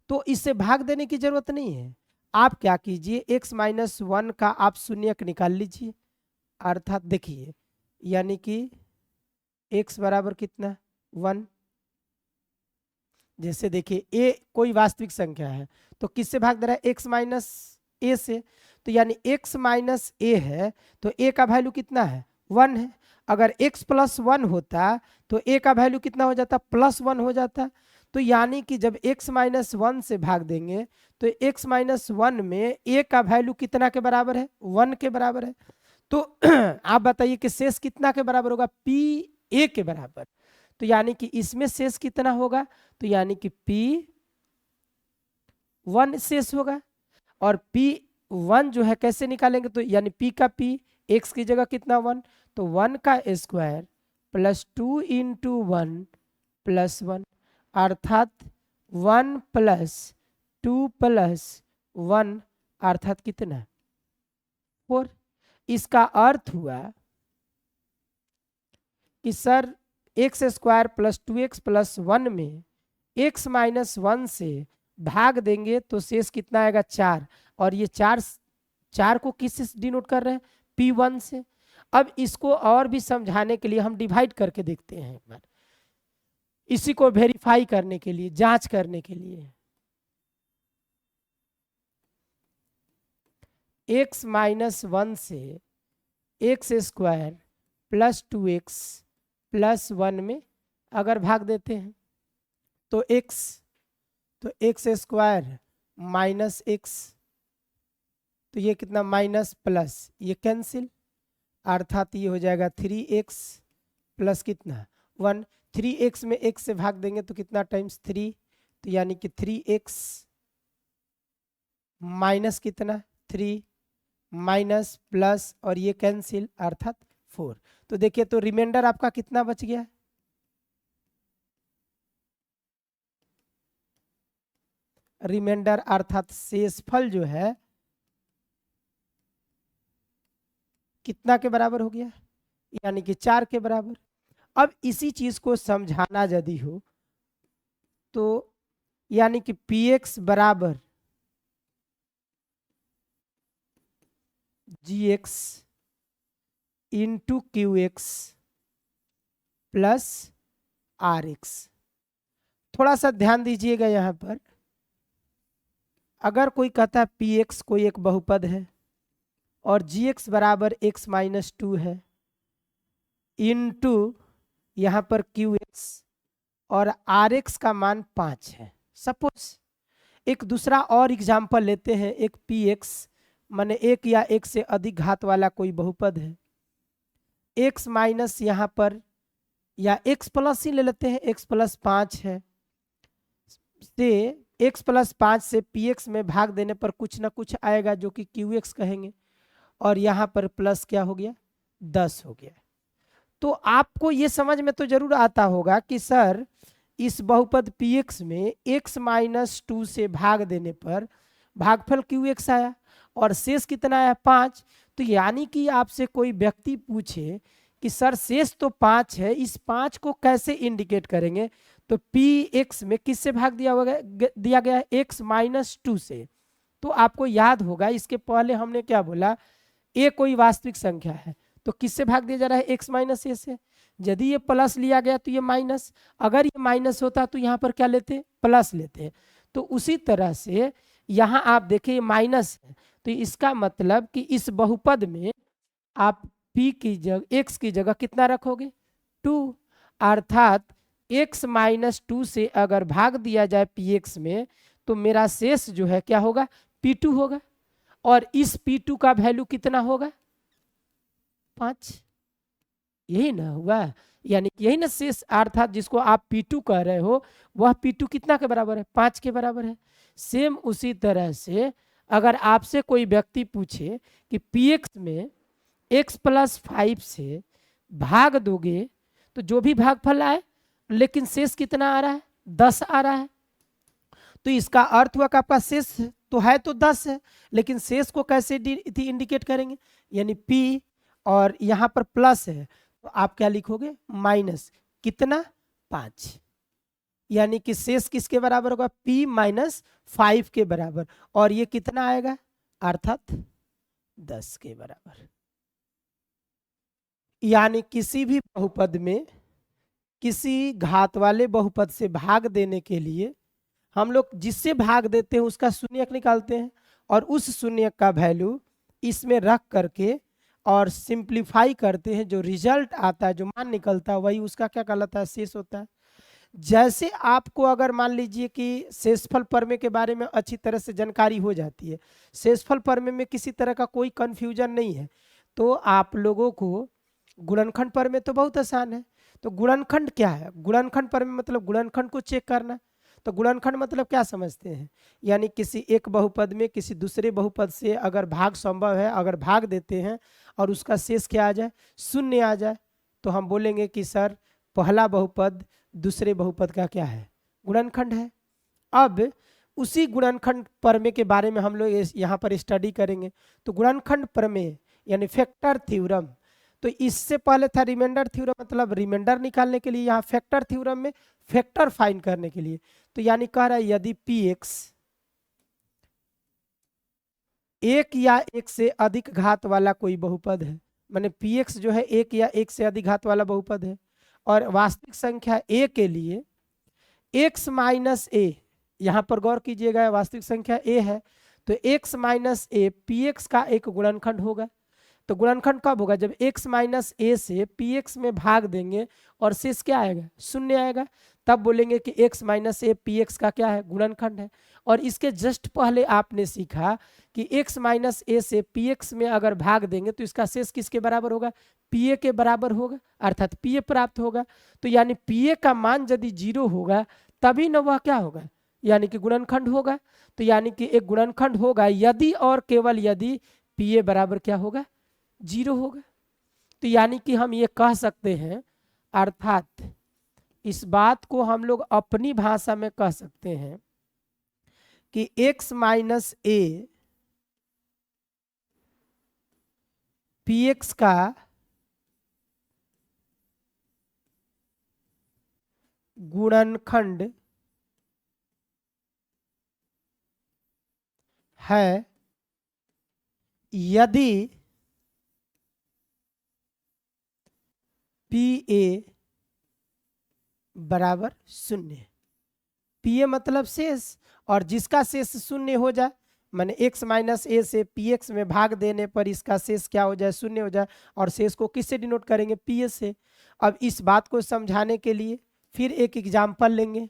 तो इससे भाग देने की जरूरत नहीं है, आप क्या कीजिए x माइनस 1 का आप शून्यक निकाल लीजिए, अर्थात देखिए यानी कि x बराबर कितना 1। जैसे देखिए a कोई वास्तविक संख्या है तो किससे भाग दे रहा है, x माइनस a से, तो यानी x माइनस a है तो a का वैल्यू कितना है 1 है। अगर x प्लस 1 होता तो a का वैल्यू कितना हो जाता, प्लस 1 हो जाता। तो यानी कि जब x माइनस 1 से भाग देंगे तो x माइनस 1 में a का वैल्यू कितना के बराबर है, 1 के बराबर है। तो आप बताइए कि शेष कितना के बराबर होगा, p a के बराबर। तो यानी कि इसमें शेष कितना होगा, तो यानी कि p 1 शेष होगा। और p1 जो है कैसे निकालेंगे, तो यानी p का p, x की जगह कितना 1, तो 1 का स्क्वायर प्लस 2 इंटू 1 प्लस 1, अर्थात 1 प्लस 2 प्लस 1 अर्थात कितना 4। इसका अर्थ हुआ कि sir x square plus 2x plus 1 में x माइनस 1 से भाग देंगे तो शेष कितना आएगा 4, और ये 4 को किससे डिनोट कर रहे हैं, p1 से। अब इसको और भी समझाने के लिए हम डिवाइड करके देखते हैं एक बार, इसी को वेरीफाई करने के लिए, जांच करने के लिए। x माइनस 1 से x square plus 2x plus 1 में अगर भाग देते हैं तो एक्स स्क्वायर माइनस एक्स, तो ये कितना माइनस प्लस ये कैंसिल, अर्थात ये हो जाएगा 3x प्लस कितना 1। 3x में x से भाग देंगे तो कितना टाइम्स 3, तो यानी कि 3x माइनस कितना 3 माइनस प्लस और ये कैंसिल अर्थात 4। तो देखिए तो रिमाइंडर आपका कितना बच गया, रिमाइंडर अर्थात शेषफल जो है कितना के बराबर हो गया, यानी कि 4 के बराबर। अब इसी चीज को समझाना यदि हो तो यानी कि px बराबर gx into qx plus rx। थोड़ा सा ध्यान दीजिएगा यहाँ पर, अगर कोई कहता है px कोई एक बहुपद है और gx बराबर x माइनस 2 है इंटू यहाँ पर qx और rx का मान 5 है। सपोज एक दूसरा और एग्जाम्पल लेते हैं, एक px माने एक या एक से अधिक घात वाला कोई बहुपद है, x माइनस यहाँ पर या x प्लस ही ले लेते हैं, x प्लस 5 है, से x प्लस 5 से px में भाग देने पर कुछ ना कुछ आएगा जो कि qx कहेंगे, और यहाँ पर प्लस क्या हो गया 10 हो गया। तो आपको ये समझ में तो जरूर आता होगा कि सर इस बहुपद px में x माइनस 2 से भाग देने पर भागफल qx आया और शेष कितना आया 5। तो यानी कि आपसे कोई व्यक्ति पूछे कि सर शेष तो 5 है, इस 5 को कैसे इंडिकेट करेंगे, तो px में किससे भाग दिया गया है x माइनस 2 से। तो आपको याद होगा इसके पहले हमने क्या बोला, a कोई वास्तविक संख्या है तो किससे भाग दिया जा रहा है x माइनस a से। यदि ये प्लस लिया गया तो ये माइनस, अगर ये माइनस होता तो यहाँ पर क्या लेते प्लस लेते। तो उसी तरह से यहाँ आप देखिए माइनस है, तो इसका मतलब कि इस बहुपद में आप p की जगह x की जगह कितना रखोगे 2, अर्थात x माइनस 2 से अगर भाग दिया जाए px में तो मेरा शेष जो है क्या होगा p2 होगा, और इस p2 का वैल्यू कितना होगा 5। यही ना हुआ, यानी यही ना शेष, अर्थात जिसको आप p2 कह रहे हो वह p2 कितना के बराबर है 5 के बराबर है। सेम उसी तरह से अगर आपसे कोई व्यक्ति पूछे कि px में x + 5 से भाग दोगे तो जो भी भागफल आए, लेकिन शेष कितना आ रहा है, 10 आ रहा है, तो इसका अर्थ हुआ कि आपका शेष तो है तो 10 है, लेकिन शेष को कैसे इंडिकेट करेंगे, यानी p और यहाँ पर प्लस है तो आप क्या लिखोगे, माइनस कितना, 5, यानी कि शेष किसके बराबर होगा, p - 5 के बराबर, और ये कितना आएगा, अर्थात 10 के बराबर। यानी किसी भी बहुपद में किसी घात वाले बहुपद से भाग देने के लिए हम लोग जिससे भाग देते हैं उसका शून्यक निकालते हैं, और उस शून्यक का वैल्यू इसमें रख करके और सिंप्लीफाई करते हैं, जो रिजल्ट आता है, जो मान निकलता है, वही उसका क्या कहलाता है, शेष होता है। जैसे आपको अगर मान लीजिए कि शेषफल प्रमेय के बारे में अच्छी तरह से जानकारी हो जाती है, शेषफल प्रमेय में किसी तरह का कोई कन्फ्यूजन नहीं है, तो आप लोगों को गुणनखंड प्रमेय तो बहुत आसान है। तो गुणनखंड क्या है, गुणनखंड प्रमेय मतलब गुणनखंड को चेक करना। तो गुणनखंड मतलब क्या समझते हैं, यानी किसी एक बहुपद में किसी दूसरे बहुपद से अगर भाग संभव है, अगर भाग देते हैं और उसका शेष क्या आ जाए, शून्य आ जाए, तो हम बोलेंगे कि सर पहला बहुपद दूसरे बहुपद का क्या है, गुणनखंड है। अब उसी गुणनखंड प्रमेय के बारे में हम लोग यहाँ पर स्टडी करेंगे। तो गुणनखंड प्रमेय यानी फैक्टर थ्योरम, तो इससे पहले था रिमाइंडर थ्योरम, मतलब रिमाइंडर निकालने के लिए, यहाँ फैक्टर थ्योरम में फैक्टर फाइंड करने के लिए। तो यानी कह रहा है यदि px एक या एक से अधिक घात वाला कोई बहुपद है, माने px जो है एक या एक से अधिक घात वाला बहुपद है, और वास्तविक संख्या a के लिए x - a, यहाँ पर गौर कीजिएगा वास्तविक संख्या a है, तो x - a px का एक गुणनखंड होगा। तो गुणनखंड कब होगा, जब x - a से px में भाग देंगे और शेष क्या आएगा, शून्य आएगा, तब बोलेंगे कि x - a px का क्या है, गुणनखंड है। और इसके जस्ट पहले आपने सीखा कि x - a से px में अगर भाग देंगे तो इसका शेष किसके बराबर होगा, pa के बराबर होगा, अर्थात pa प्राप्त होगा। तो यानी pa का मान यदि 0 होगा तभी न वह क्या होगा, यानी कि गुणनखंड होगा। तो यानी कि एक गुणनखंड होगा यदि और केवल यदि pa बराबर क्या होगा, 0 होगा। तो यानी कि हम ये कह सकते हैं, अर्थात इस बात को हम लोग अपनी भाषा में कह सकते हैं कि x - a px का गुणनखंड है यदि pa बराबर शून्य, pa मतलब शेष, और जिसका शेष शून्य हो जाए, माने x - a से px में भाग देने पर इसका शेष क्या हो जाए, शून्य हो जाए, और शेष को किससे डिनोट करेंगे, pa से। अब इस बात को समझाने के लिए फिर एक एग्जाम्पल लेंगे।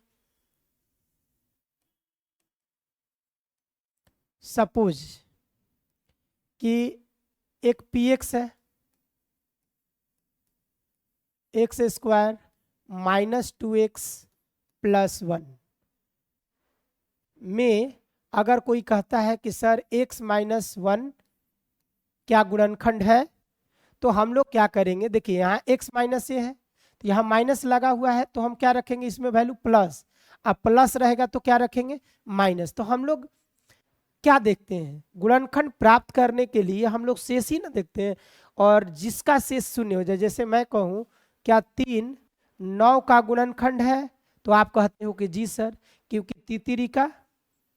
सपोज कि एक px है, x² - 2x + 1 में अगर कोई कहता है कि सर x - 1 क्या गुणनखंड है, तो हम लोग क्या करेंगे, देखिए यहाँ x - a है तो यहाँ माइनस लगा हुआ है, तो हम क्या रखेंगे इसमें वैल्यू प्लस, अब प्लस रहेगा तो क्या रखेंगे, माइनस। तो हम लोग क्या देखते हैं, गुणनखंड प्राप्त करने के लिए हम लोग शेष ही ना देखते हैं, और जिसका शेष शून्य हो जाए, जैसे मैं कहूँ क्या 3 9 का गुणनखंड है, तो आप कहते हो कि जी सर, क्योंकि तितिरी का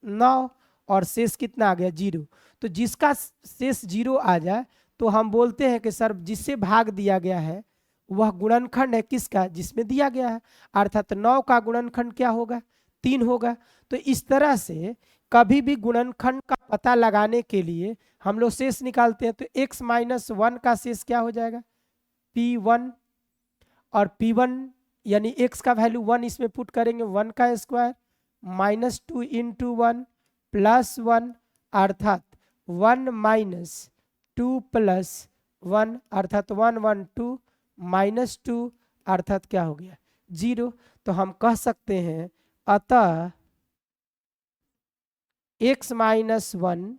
9 और शेष कितना आ गया, 0। तो जिसका शेष 0 आ जाए तो हम बोलते हैं कि सर जिससे भाग दिया गया है वह गुणनखंड है किसका, जिसमें दिया गया है, अर्थात 9 का गुणनखंड क्या होगा, 3 होगा। तो इस तरह से कभी भी गुणनखंड का पता लगाने के लिए हम लोग शेष निकालते हैं। तो x - 1 का शेष क्या हो जाएगा, p1, और p1 यानी x का वैल्यू 1 इसमें पुट करेंगे, 1 का स्क्वायर -2 × 1 + 1, अर्थात 1 - 2 + 1, अर्थात 1 1 2 -2, अर्थात क्या हो गया, 0। तो हम कह सकते हैं अतः x - 1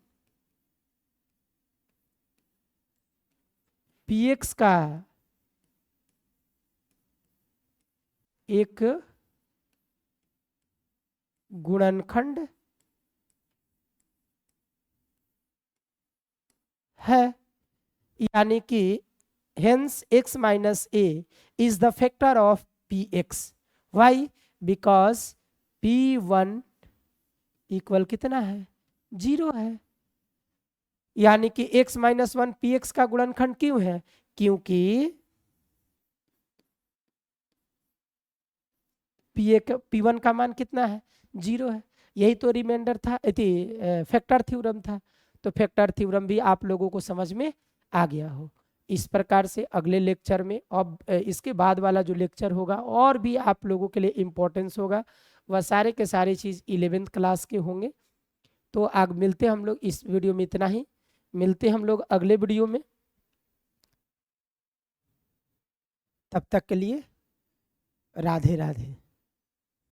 पी एक्स का एक गुणनखंड है, यानी कि hence x minus A is the factor of P X. Why? Because p1 equal कितना है? 0 है। यानी कि x माइनस 1 पी एक्स का गुणनखंड क्यों है? क्योंकि p1 का मान कितना है? 0 है। यही तो रिमाइंडर था, फैक्टर थ्योरम था। तो फैक्टर थ्योरम भी आप लोगों को समझ में आ गया हो। इस प्रकार से अगले लेक्चर में, अब इसके बाद वाला जो लेक्चर होगा और भी आप लोगों के लिए इम्पोर्टेंस होगा, वह सारे के सारे चीज़ 11th क्लास के होंगे। तो आग मिलते हम लोग, इस वीडियो में इतना ही, मिलते हम लोग अगले वीडियो में। तब तक के लिए राधे राधे।